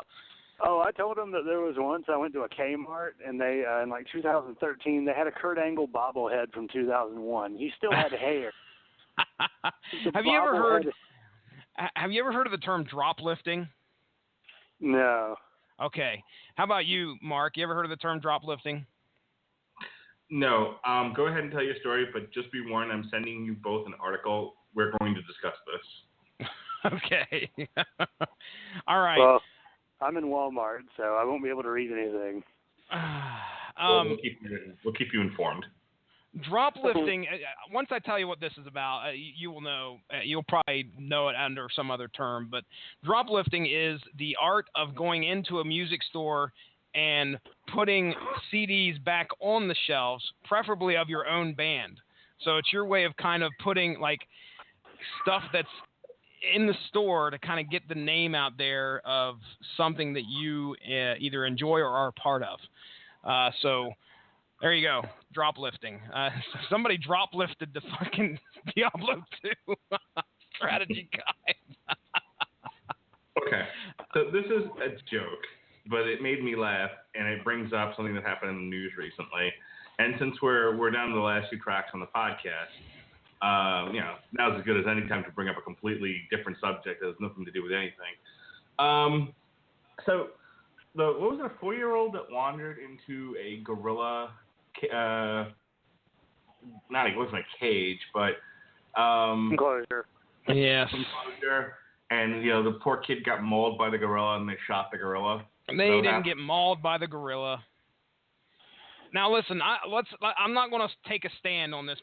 Oh, I told him that there was once I went to a Kmart and they in like 2013 they had a Kurt Angle bobblehead from 2001. He still had hair. Have you ever heard of the term drop lifting? No. Okay. How about you, Mark? You ever heard of the term drop lifting? No. Go ahead and tell your story, but just be warned, I'm sending you both an article. We're going to discuss this. Okay. All right. Well, I'm in Walmart, so I won't be able to read anything. We'll keep you informed. Drop lifting, once I tell you what this is about, you will know, you'll probably know it under some other term, but drop lifting is the art of going into a music store and putting CDs back on the shelves, preferably of your own band. So it's your way of kind of putting like stuff that's in the store to kind of get the name out there of something that you either enjoy or are a part of. So there you go, drop lifting. Somebody drop lifted the fucking Diablo 2 strategy guide. Okay, so this is a joke, but it made me laugh, and it brings up something that happened in the news recently. And since we're down to the last 2 tracks on the podcast, now's as good as any time to bring up a completely different subject that has nothing to do with anything. So, what was it, a 4-year-old that wandered into a gorilla? It wasn't a cage, but enclosure. Yes. Enclosure, and the poor kid got mauled by the gorilla, and they shot the gorilla. They didn't get mauled by the gorilla. Now listen, I'm not going to take a stand on this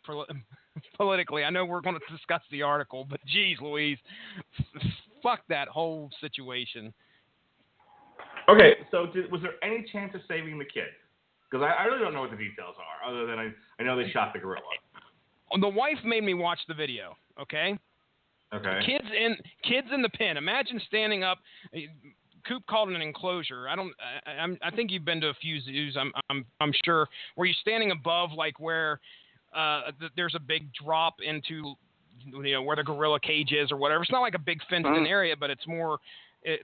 politically. I know we're going to discuss the article, but geez Louise, fuck that whole situation. Okay, so was there any chance of saving the kid? Because I really don't know what the details are, other than I know they shot the gorilla. The wife made me watch the video. Okay. Okay. Kids in the pen. Imagine standing up. Coop called it an enclosure. I think you've been to a few zoos. I'm sure where you're standing above, like where there's a big drop into, where the gorilla cage is or whatever. It's not like a big fenced-in area, but it's more.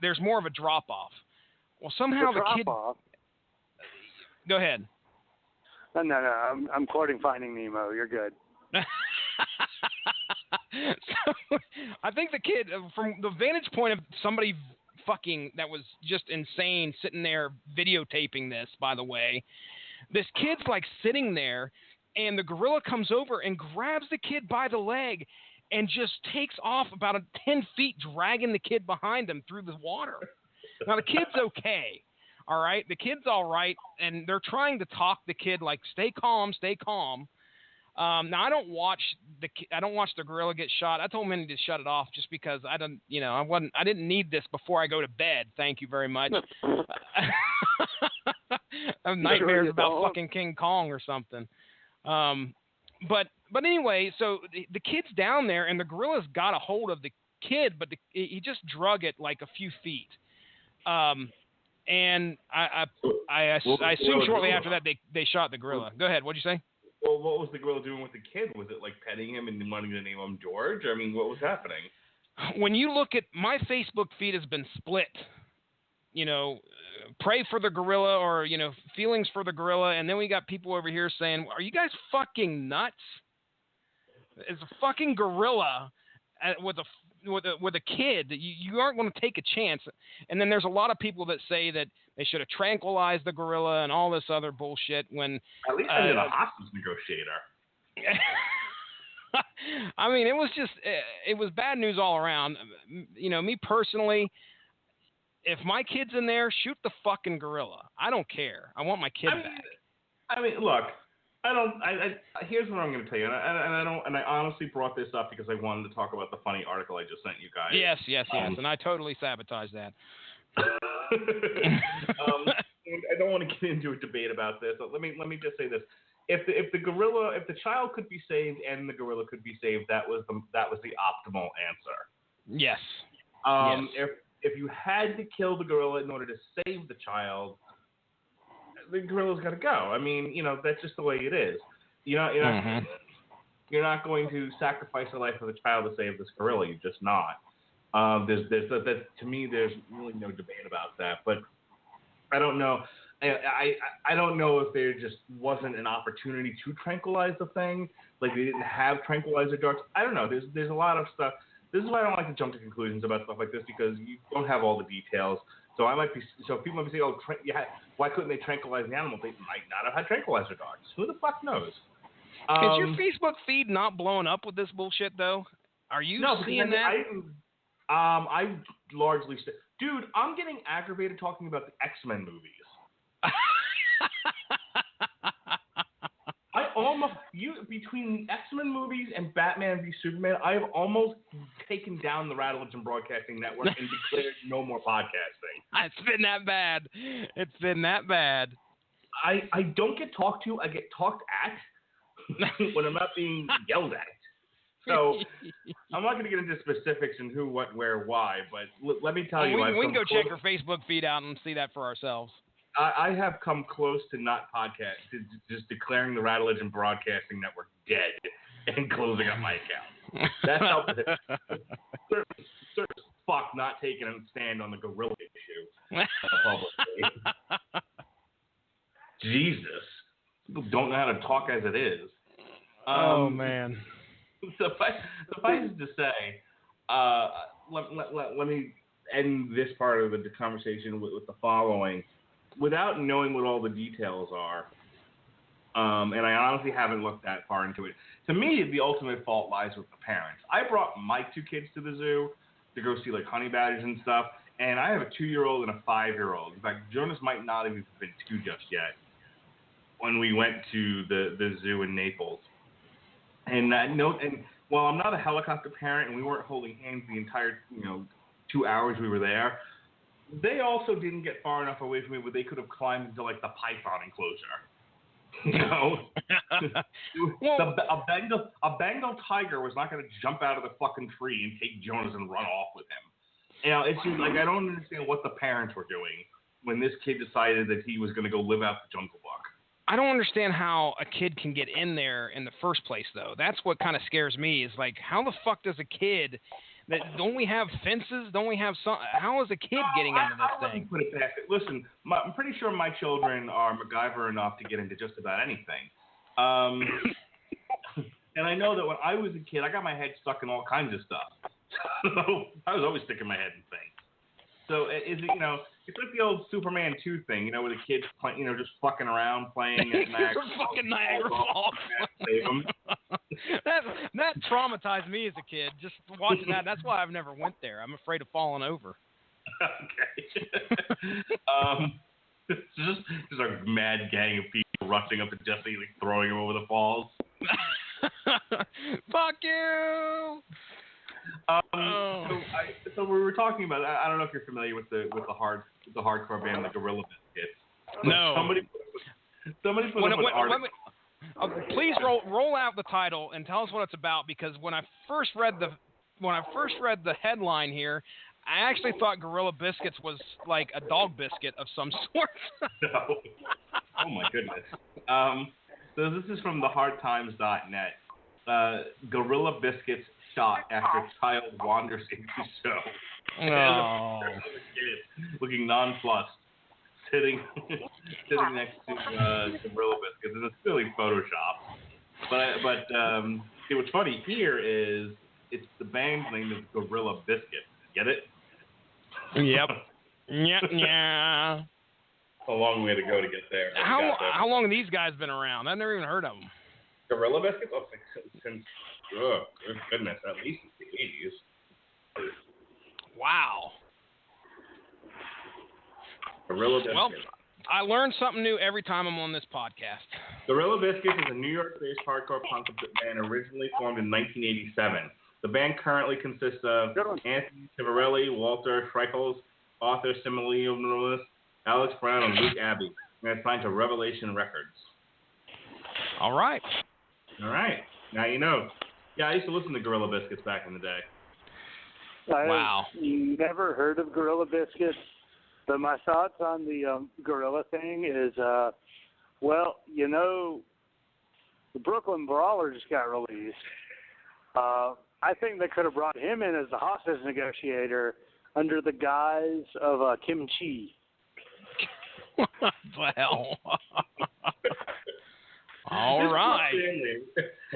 There's more of a drop off. Well, somehow the kid. Off. Go ahead. No. I'm quoting Finding Nemo. You're good. So, I think the kid, from the vantage point of somebody fucking that was just insane sitting there videotaping this, by the way, this kid's like sitting there and the gorilla comes over and grabs the kid by the leg and just takes off about 10 feet, dragging the kid behind him through the water. Now the kid's okay. All right. The kid's all right. And they're trying to talk the kid like, stay calm. Now I don't watch the gorilla get shot. I told Minnie to shut it off just because I didn't need this before I go to bed. Thank you very much. I have nightmares about fucking King Kong or something. But anyway, so the kid's down there and the gorilla's got a hold of kid, but he just drug it like a few feet. And I assume shortly after that they shot the gorilla. Go ahead. What'd you say? Well, what was the gorilla doing with the kid? Was it like petting him and wanting to name him George? I mean, what was happening? When you look at my Facebook feed has been split. Pray for the gorilla or, feelings for the gorilla. And then we got people over here saying, are you guys fucking nuts? It's a fucking gorilla with a kid. You aren't going to take a chance. And then there's a lot of people that say that they should have tranquilized the gorilla and all this other bullshit when. At least I did a hostage negotiator. I mean, it was bad news all around. Me personally, if my kid's in there, shoot the fucking gorilla. I don't care. I want my kid back. I mean, look, here's what I'm going to tell you, and I honestly brought this up because I wanted to talk about the funny article I just sent you guys. Yes, and I totally sabotaged that. I don't want to get into a debate about this. But let me just say this: if the child could be saved and the gorilla could be saved, that was the optimal answer. Yes. If you had to kill the gorilla in order to save the child, the gorilla's got to go. I mean, that's just the way it is. You're not going to sacrifice the life of a child to save this gorilla. You're just not. To me, there's really no debate about that. But I don't know. I don't know if there just wasn't an opportunity to tranquilize the thing. Like they didn't have tranquilizer darts. I don't know. There's a lot of stuff. This is why I don't like to jump to conclusions about stuff like this because you don't have all the details. So people might be saying, why couldn't they tranquilize the animal? They might not have had tranquilizer dogs. Who the fuck knows? Is your Facebook feed not blowing up with this bullshit though? Are you seeing that? I largely dude, I'm getting aggravated talking about the X-Men movies. Between the X-Men movies and Batman v Superman, I have almost taken down the Radulich and Broadcasting Network and declared no more podcasting. It's been that bad. It's been that bad. I don't get talked to. I get talked at when I'm not being yelled at. So I'm not going to get into specifics and who, what, where, why. But let me tell you, we can go check your Facebook feed out and see that for ourselves. I have come close to not just declaring the Radulich and Broadcasting Network dead and closing up my account. That's how certain fuck not taking a stand on the gorilla issue publicly. Jesus, people don't know how to talk as it is. Oh man. Suffice to say, let me end this part of the conversation with the following. Without knowing what all the details are, and I honestly haven't looked that far into it, to me, the ultimate fault lies with the parents. I brought my 2 kids to the zoo to go see like honey badgers and stuff, and I have a 2-year-old and a 5-year-old. In fact, Jonas might not have even been 2 just yet when we went to the zoo in Naples. And while I'm not a helicopter parent and we weren't holding hands the entire 2 hours we were there, they also didn't get far enough away from me where they could have climbed into like the python enclosure. A Bengal tiger was not going to jump out of the fucking tree and take Jonas and run off with him. It's just like I don't understand what the parents were doing when this kid decided that he was going to go live out the Jungle Book. I don't understand how a kid can get in there in the first place, though. That's what kind of scares me. Is like, how the fuck does a kid? Don't we have fences? Don't we have some? How is a kid getting into this thing? Put it back. Listen, I'm pretty sure my children are MacGyver enough to get into just about anything. And I know that when I was a kid, I got my head stuck in all kinds of stuff. So I was always sticking my head in things. So it's like the old Superman 2 thing, where the kids play, just fucking around playing at Niagara Falls. That traumatized me as a kid. Just watching that. That's why I've never went there. I'm afraid of falling over. Okay. Just a mad gang of people rushing up to Jesse, like throwing him over the falls. Fuck you. So we were talking about. I don't know if you're familiar with the hardcore band, the Gorilla Biscuits. No. Somebody put up an article. Please roll out the title and tell us what it's about, because when I first read first read the headline here, I actually thought Gorilla Biscuits was like a dog biscuit of some sort. No. Oh my goodness. So this is from thehardtimes.net. Gorilla Biscuits shot after child wanders into show. Oh. Looking nonplussed, sitting next to Gorilla Biscuits, and it's really Photoshop. But see, what's funny here is it's the band's name is Gorilla Biscuits. Get it? Yep. Yeah. A long way to go to get there. How long have these guys been around? I've never even heard of them. Gorilla Biscuits? Oh, since goodness, at least the 80s. Wow. Gorilla Biscuits. Well, I learn something new every time I'm on this podcast. Gorilla Biscuits is a New York-based hardcore punk band originally formed in 1987. The band currently consists of Anthony Civarelli, Walter Schreichels, Arthur Similionis, Alex Brown, and Luke Abbey. And it's signed to Revelation Records. All right. Now you know. Yeah, I used to listen to Gorilla Biscuits back in the day. Wow. I've never heard of Gorilla Biscuits, but my thoughts on the Gorilla thing is, well, you know, the Brooklyn Brawler just got released. I think they could have brought him in as the hostage negotiator under the guise of kimchi. Well. All right.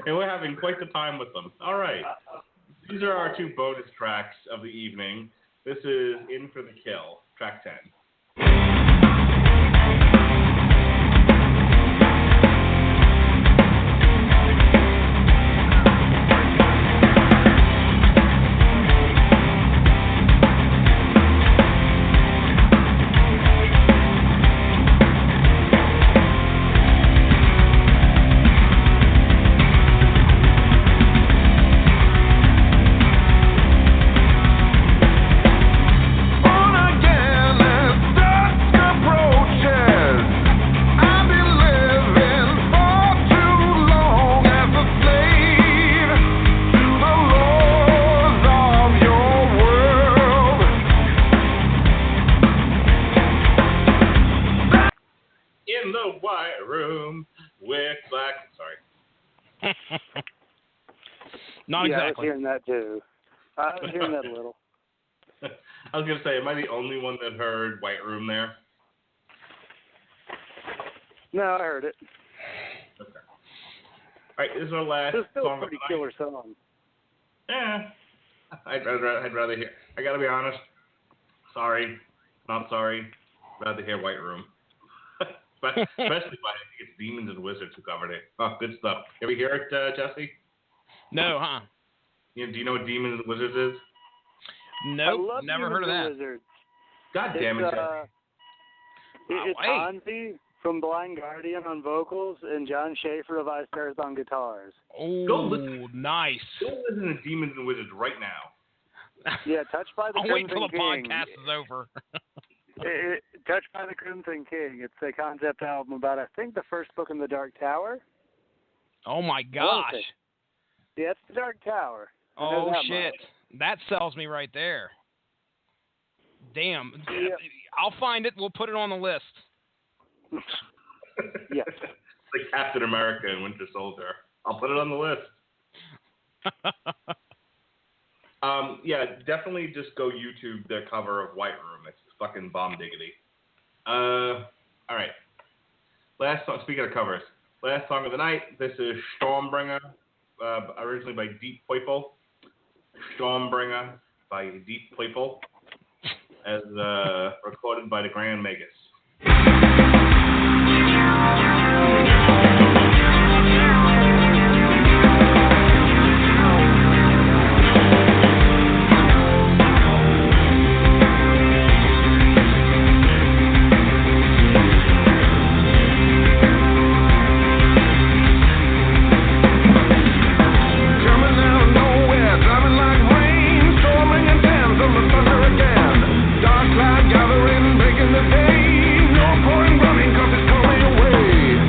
And we're having quite the time with them. All right. These are our two bonus tracks of the evening. This is In for the Kill, track 10. Not exactly. I was hearing that too. I was hearing that a little. I was going to say, am I the only one that heard White Room there? No, I heard it. Okay. All right, this is our last It's still song a pretty of the killer song. Yeah, I'd rather hear. I got to be honest. Sorry, not sorry. Rather hear White Room. Especially by I think it's Demons and Wizards who covered it. Oh, good stuff. Ever hear it, Jesse? No, huh? Do you know what Demons and Wizards is? Nope, never heard of that. Wizards. God damn it, Jesse. It's Hansi from Blind Guardian on vocals and John Schaefer of Ice Earth on guitars. Oh, nice. Go listen to Demons and Wizards right now. Yeah, Touched by the I'll wait Crimson until the King. podcast is over. Touched by the Crimson King. It's a concept album about, I think, the first book in the Dark Tower. Oh, my gosh. Yeah, it's the Dark Tower. Oh, shit. That sells me right there. Damn. Yeah. I'll find it. We'll put it on the list. Yeah. It's like Captain America and Winter Soldier. I'll put it on the list. Yeah, definitely just go YouTube the cover of White Room. It's fucking bomb diggity. All right. Last song, speaking of covers, last song of the night, this is Stormbringer, originally by Deep Purple. Stormbringer by Deep Purple, as recorded by the Grand Magus. Dark cloud gathering, breaking the day. No point running 'cause it's calling away.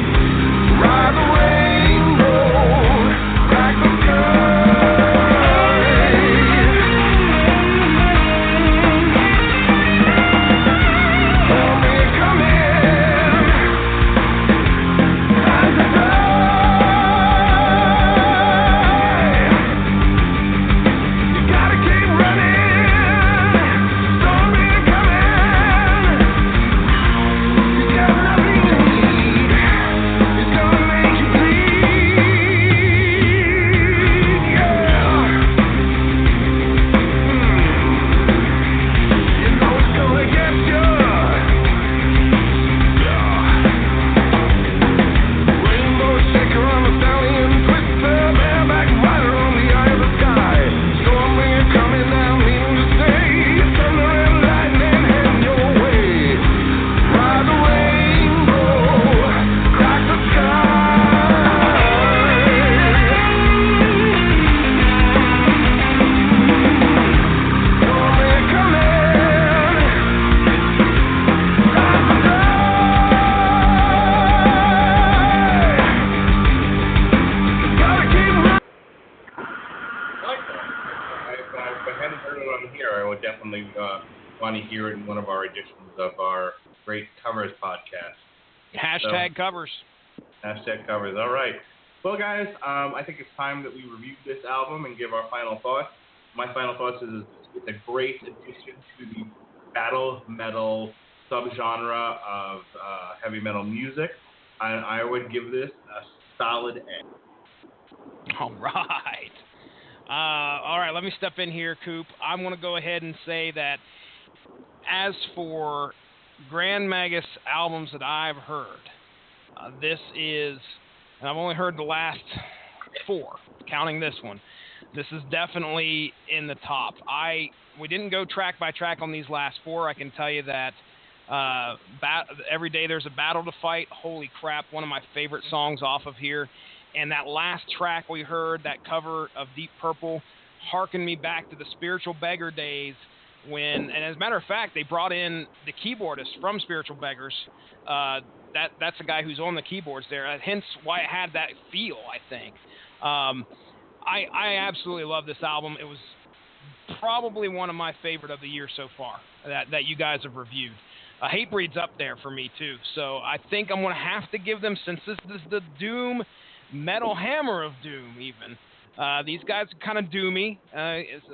I hadn't heard it on here, I would definitely want to hear it in one of our editions of our great covers podcast. Hashtag covers. Hashtag covers. All right. Well, guys, I think it's time that we review this album and give our final thoughts. My final thoughts is it's a great addition to the battle metal subgenre of heavy metal music. I would give this a solid A. All right. All right, let me step in here, Coop. I'm going to go ahead and say that as for Grand Magus albums that I've heard, this is, and I've only heard the last 4, counting this one. This is definitely in the top. We didn't go track by track on these last 4. I can tell you that Every Day There's a Battle to Fight, holy crap, one of my favorite songs off of here. And that last track we heard, that cover of Deep Purple, harkened me back to the Spiritual Beggar days when, and as a matter of fact, they brought in the keyboardist from Spiritual Beggars. That's the guy who's on the keyboards there, hence why it had that feel, I think. I absolutely love this album. It was probably one of my favorite of the year so far that you guys have reviewed. Hatebreed's up there for me, too. So I think I'm going to have to give them, since this is the Doom Metal Hammer of Doom, even. These guys are kind of doomy. It's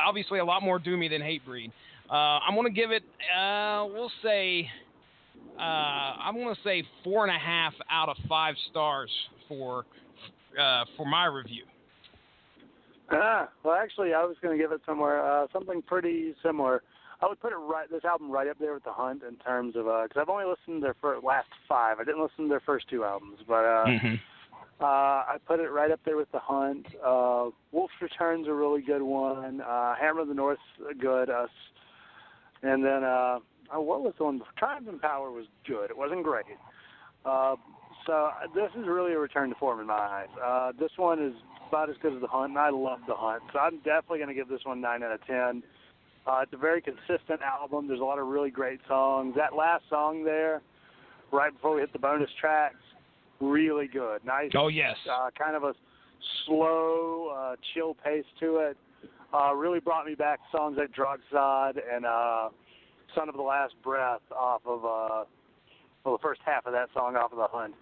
obviously a lot more doomy than Hatebreed. I'm going to give it, I'm going to say 4.5 out of 5 stars for my review. Well, actually, I was going to give it something pretty similar. I would put this album right up there with The Hunt in terms of, because I've only listened to their last 5. I didn't listen to their first 2 albums, but I put it right up there with The Hunt. Wolf's Return's a really good one. Hammer of the North's good. And then, what was the one? Triumph and Power was good. It wasn't great. So this is really a return to form in my eyes. This one is about as good as The Hunt, and I love The Hunt. So I'm definitely going to give this one 9 out of 10. It's a very consistent album. There's a lot of really great songs. That last song there, right before we hit the bonus tracks, really good. Nice. Oh, yes. Kind of a slow, chill pace to it. Really brought me back to songs like Drogsod and Son of the Last Breath off of, the first half of that song off of The Hunt.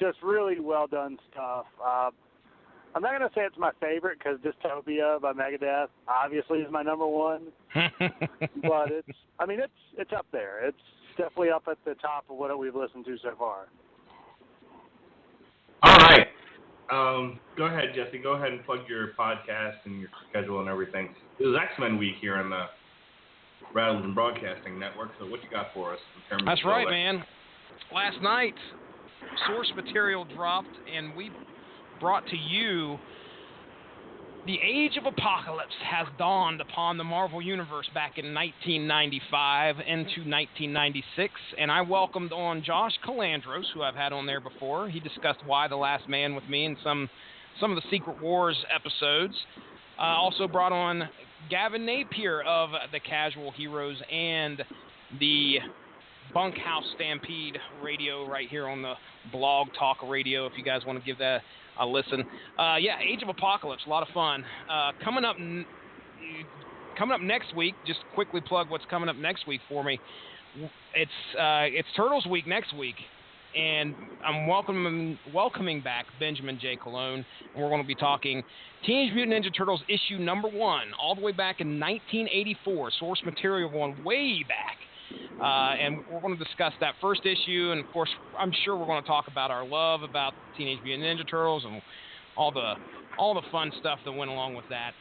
Just really well done stuff. I'm not going to say it's my favorite because Dystopia by Megadeth obviously is my number 1. But it's up there. It's definitely up at the top of what we've listened to so far. All right. Go ahead, Jesse. Go ahead and plug your podcast and your schedule and everything. It was X-Men week here on the Radulich and Broadcasting Network, so what you got for us in terms of... That's right, man. Last night, source material dropped, and we brought to you The Age of Apocalypse has dawned upon the Marvel Universe back in 1995 into 1996, and I welcomed on Josh Calandros, who I've had on there before. He discussed Why the Last Man with me in some of the Secret Wars episodes. Also brought on Gavin Napier of the Casual Heroes and the Bunkhouse Stampede Radio right here on the Blog Talk Radio, if you guys want to give that a listen. Age of Apocalypse, a lot of fun. Coming up next week, just quickly plug what's coming up next week for me. It's Turtles Week next week, and I'm welcoming back Benjamin J. Colon, and we're going to be talking Teenage Mutant Ninja Turtles issue number 1, all the way back in 1984, source material going way back. And we're going to discuss that first issue, and of course, I'm sure we're going to talk about our love about Teenage Mutant Ninja Turtles and all the fun stuff that went along with that.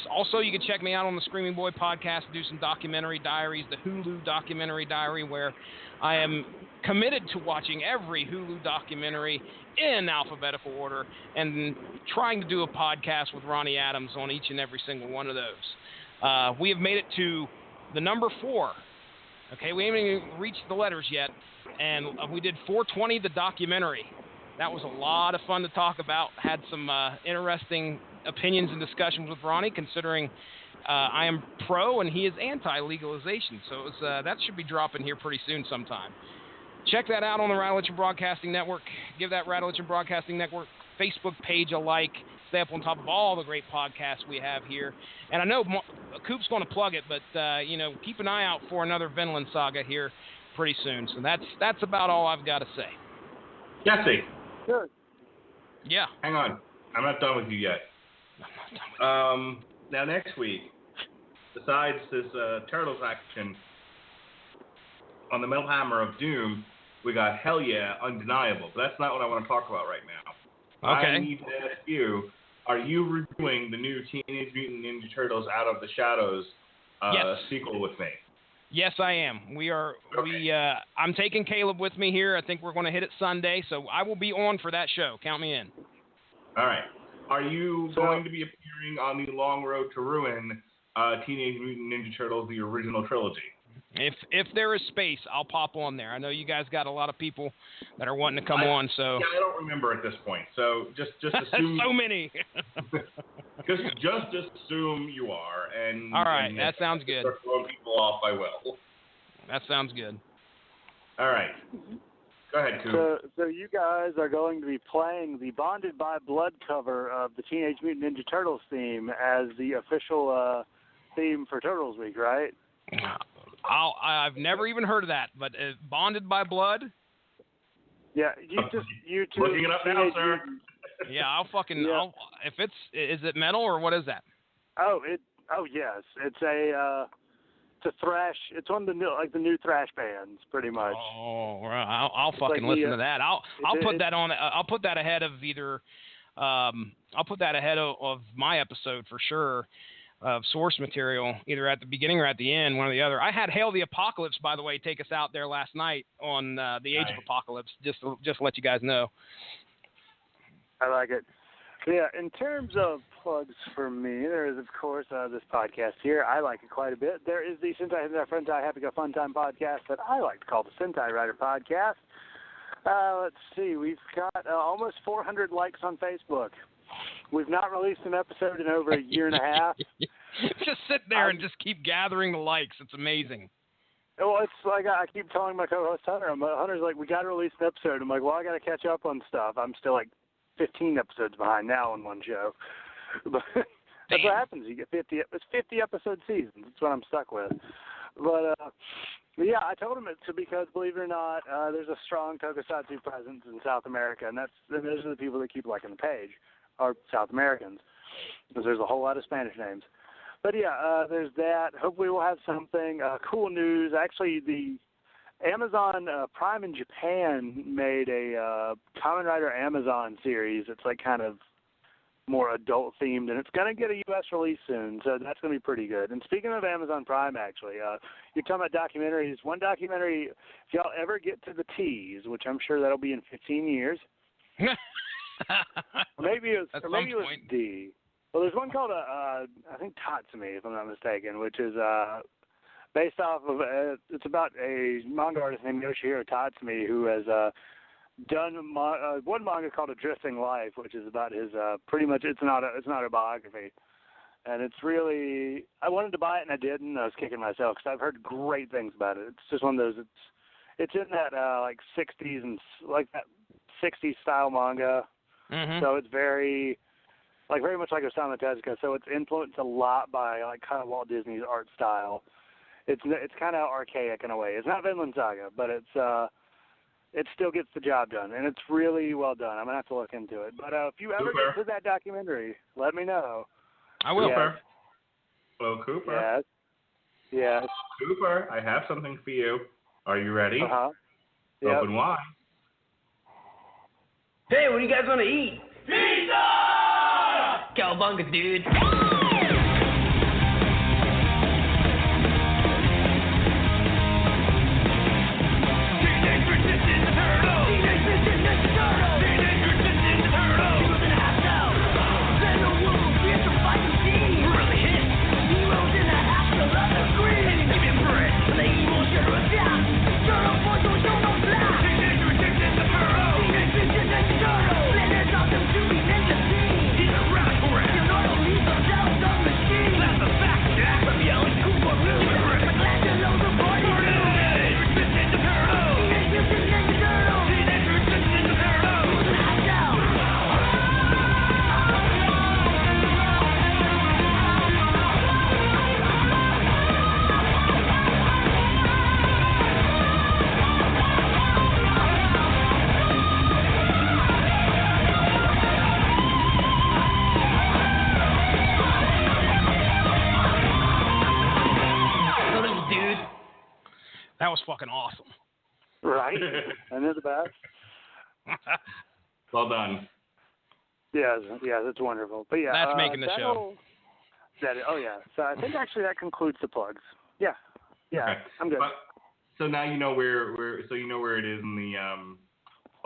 Also, you can check me out on the Screaming Boy podcast, do some documentary diaries, the Hulu documentary diary, where I am committed to watching every Hulu documentary in alphabetical order and trying to do a podcast with Ronnie Adams on each and every single one of those. We have made it to the number 4. Okay, we haven't even reached the letters yet, and we did 420, the documentary. That was a lot of fun to talk about. Had some interesting opinions and discussions with Ronnie, considering I am pro and he is anti-legalization. So it was, that should be dropping here pretty soon sometime. Check that out on the Radulich and Broadcasting Network. Give that Radulich and Broadcasting Network Facebook page a like. stay up on top of all the great podcasts we have here. And I know Coop's going to plug it, but keep an eye out for another Vinland Saga here pretty soon. So that's about all I've got to say. Jesse. Sure. Yeah. Hang on. I'm not done with you yet. I'm not done with you. Now, next week, besides this Turtles action on the Metal Hammer of Doom, we got Hell Yeah, Undeniable. But that's not what I want to talk about right now. Okay. I need to ask you, are you reviewing the new Teenage Mutant Ninja Turtles Out of the Shadows sequel with me? Yes, I am. We are. Okay. I'm taking Caleb with me here. I think we're going to hit it Sunday, so I will be on for that show. Count me in. All right. Are you going to be appearing on the Long Road to Ruin Teenage Mutant Ninja Turtles, the original trilogy? If there is space, I'll pop on there. I know you guys got a lot of people that are wanting to come on. So yeah, I don't remember at this point. So just assume. So many. just assume you are. And all right, and that sounds good. Start throwing people off, I will. That sounds good. All right. Go ahead, Coop. So you guys are going to be playing the Bonded by Blood cover of the Teenage Mutant Ninja Turtles theme as the official theme for Turtles Week, right? I've never even heard of that, but Bonded by Blood? Yeah, you two. Looking it up now, sir. Yeah, I'll Yeah. Is it metal or what is that? Oh yes, it's a thrash. It's one of the new thrash bands, pretty much. Oh, I'll fucking listen to that. I'll put that on. I'll put that ahead of either. I'll put that ahead of my episode for sure. Of source material, either at the beginning or at the end, one or the other. I had Hail the Apocalypse, by the way, take us out there last night on the Age of Apocalypse, just to let you guys know. I like it. Yeah, in terms of plugs for me, there is, of course, this podcast here. I like it quite a bit. There is the Sentai Happy Go Fun Time podcast that I like to call the Sentai Rider Podcast. Let's see. We've got almost 400 likes on Facebook. We've not released an episode in over a year and a half. Just sit there and just keep gathering the likes. It's amazing. Well, it's like I keep telling my co-host Hunter. Hunter's like, we got to release an episode. I'm like, well, I got to catch up on stuff. I'm still like 15 episodes behind now on one show. But that's what happens. You get 50. It's 50 episode seasons. That's what I'm stuck with. But yeah, I told him it's because, believe it or not, there's a strong tokusatsu presence in South America, and those are the people that keep liking the page. Are South Americans, because there's a whole lot of Spanish names. But yeah, there's that. Hopefully we'll have something cool news. Actually, the Amazon Prime in Japan made a Kamen Rider Amazon series. It's like kind of more adult themed, and it's going to get a U.S. release soon, so that's going to be pretty good. And speaking of Amazon Prime, actually, you're talking about documentaries. One documentary, if y'all ever get to the T's, which I'm sure that'll be in 15 years. Maybe it was D. Well, there's one called I think Tatsumi, if I'm not mistaken, which is based off of it's about a manga artist named Yoshihiro Tatsumi who has done one manga called A Drifting Life, which is about his pretty much it's an autobiography, and it's really I wanted to buy it and I didn't. I was kicking myself because I've heard great things about it. It's just one of those. It's in that like 60s and like that 60s style manga. Mm-hmm. So it's very much like Osamu Tezuka. So it's influenced a lot by like kind of Walt Disney's art style. It's kind of archaic in a way. It's not Vinland Saga, but it still gets the job done, and it's really well done. I'm gonna have to look into it. But if you ever get to that documentary, let me know. I will. Cooper. Hello, Cooper. Yes. Cooper, I have something for you. Are you ready? Yep. Open wide. Hey, what do you guys want to eat? Pizza! Cowabunga, dude. Turtles! That was fucking awesome. Right? Isn't it the best? Well done. Yeah, that's wonderful. But yeah, that's making the show. Oh yeah. So I think actually that concludes the plugs. Yeah. Okay. I'm good. So now you know where it is in the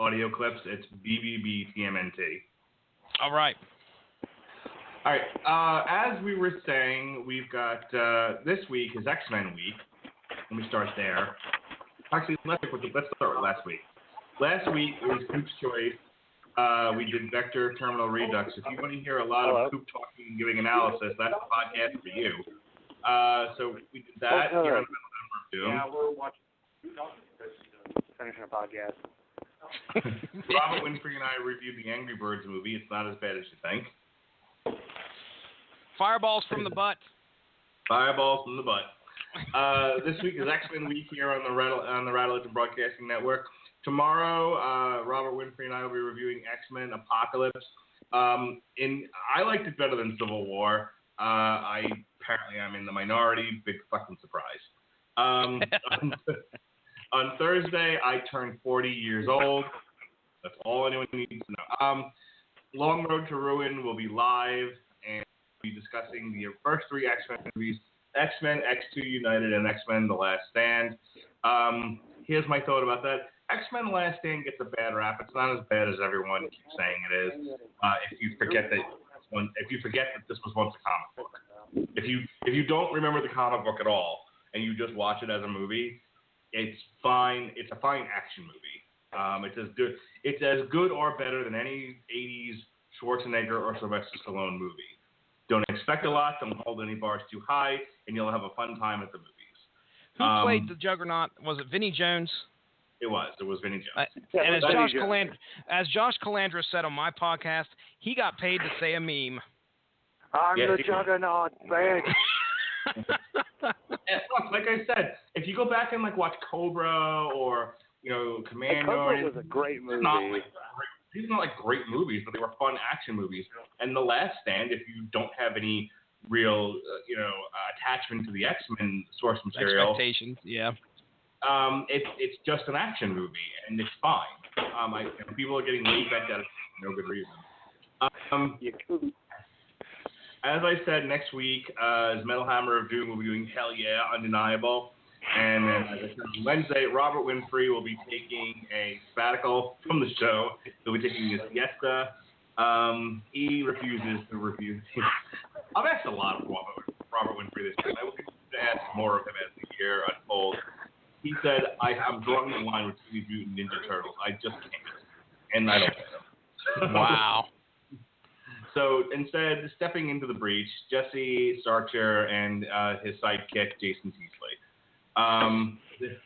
audio clips. It's BBBTMNT. All right. All right. As we were saying, we've got this week is X-Men week. Let me start there. Actually, let's start with last week. Last week it was Coop's Choice. We did Vector Terminal Redux. If you want to hear a lot of Coop talking and giving analysis, that's the podcast for you. So we did that here on the Metal Hammer of Doom. Yeah, we're watching. Finishing a podcast. Robert Winfrey and I reviewed the Angry Birds movie. It's not as bad as you think. Fireballs from the butt. Fireballs from the butt. This week is X-Men week here on the Radulich Broadcasting Network. Tomorrow, Robert Winfrey and I will be reviewing X-Men Apocalypse. I liked it better than Civil War. Apparently I'm in the minority. Big fucking surprise. On Thursday, I turned 40 years old. That's all anyone needs to know. Long Road to Ruin will be live and we'll be discussing the first three X-Men movies, X-Men, X2 United, and X-Men The Last Stand. Here's my thought about that. X-Men Last Stand gets a bad rap. It's not as bad as everyone keeps saying it is. If you forget that this was once a comic book. If you don't remember the comic book at all and you just watch it as a movie, it's fine. It's a fine action movie. It's as good or better than any 80s Schwarzenegger or Sylvester Stallone movie. Don't expect a lot. Don't hold any bars too high, and you'll have a fun time at the movies. Who played the Juggernaut? Was it Vinnie Jones? It was Vinnie Jones. And as Josh Calandra said on my podcast, he got paid to say a meme. I'm the Juggernaut, bitch. Like I said, if you go back and watch Cobra or Commando, Cobra was a great movie. These are not great movies, but they were fun action movies. And The Last Stand, if you don't have any real attachment to the X-Men source material, expectations, yeah. It's just an action movie, and it's fine. People are getting way back at it for no good reason. As I said, next week is Metal Hammer of Doom. We'll be doing Hell Yeah, Undeniable. And then, as I said, on Wednesday, Robert Winfrey will be taking a sabbatical from the show. He'll be taking a siesta. He refuses to review. I've asked a lot of Robert Winfrey this year. I will continue to ask more of him as the year unfolds. He said, I'm drawing the line with Teenage Mutant Ninja Turtles. I just can't. And I don't let him. Wow. So instead, stepping into the breach, Jesse Starcher and his sidekick, Jason Teasley.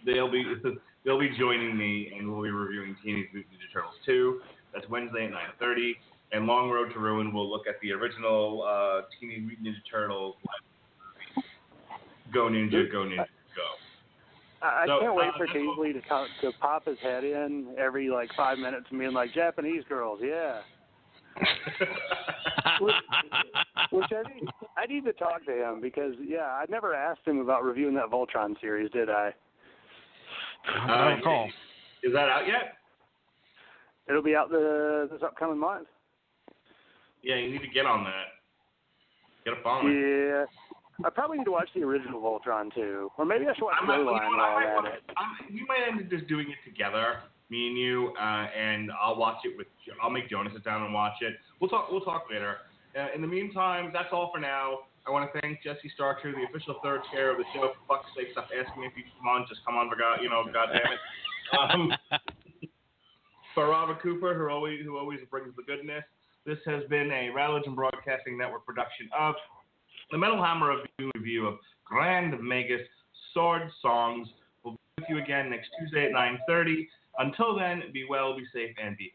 They'll be joining me, and we'll be reviewing Teenage Mutant Ninja Turtles 2. That's Wednesday at 9:30. And Long Road to Ruin, we'll look at the original Teenage Mutant Ninja Turtles. Go Ninja, go Ninja, go. I can't wait for Teasley to pop his head in every 5 minutes and being like, Japanese girls, yeah. Which I need to talk to him because, I never asked him about reviewing that Voltron series, did I? I don't recall. Is that out yet? It'll be out this upcoming month. Yeah, you need to get on that. Get a phone. Yeah. I probably need to watch the original Voltron too. Or maybe I should watch Blue Line while I'm at it. We might end up just doing it together, me and you, and I'll watch it I'll make Jonas sit down and watch it. We'll talk later. In the meantime, that's all for now. I want to thank Jesse Starcher, the official third chair of the show. For fuck's sake, stop asking me if you come on. Just come on, for God damn it. For Robert Cooper, who always brings the goodness, this has been a Radulich Broadcasting Network production of the Metal Hammer of Doom review of Grand Magus Sword Songs. We'll be with you again next Tuesday at 9:30. Until then, be well, be safe, and be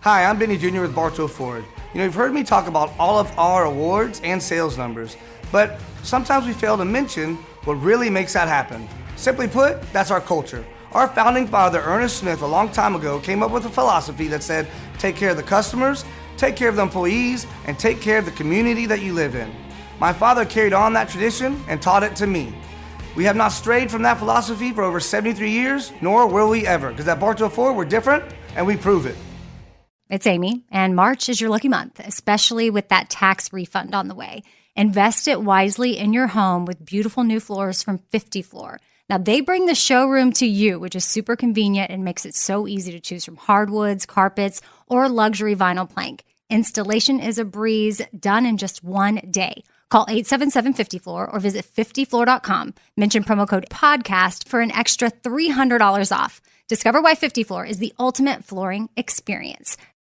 Hi, I'm Benny Jr. with Bartow Ford. You've heard me talk about all of our awards and sales numbers, but sometimes we fail to mention what really makes that happen. Simply put, that's our culture. Our founding father, Ernest Smith, a long time ago, came up with a philosophy that said, take care of the customers, take care of the employees, and take care of the community that you live in. My father carried on that tradition and taught it to me. We have not strayed from that philosophy for over 73 years, nor will we ever, because at Bartow Ford, we're different, and we prove it. It's Amy, and March is your lucky month, especially with that tax refund on the way. Invest it wisely in your home with beautiful new floors from 50 Floor. Now, they bring the showroom to you, which is super convenient and makes it so easy to choose from hardwoods, carpets, or luxury vinyl plank. Installation is a breeze, done in just one day. Call 877-50-FLOOR or visit 50floor.com. Mention promo code PODCAST for an extra $300 off. Discover why 50 Floor is the ultimate flooring experience.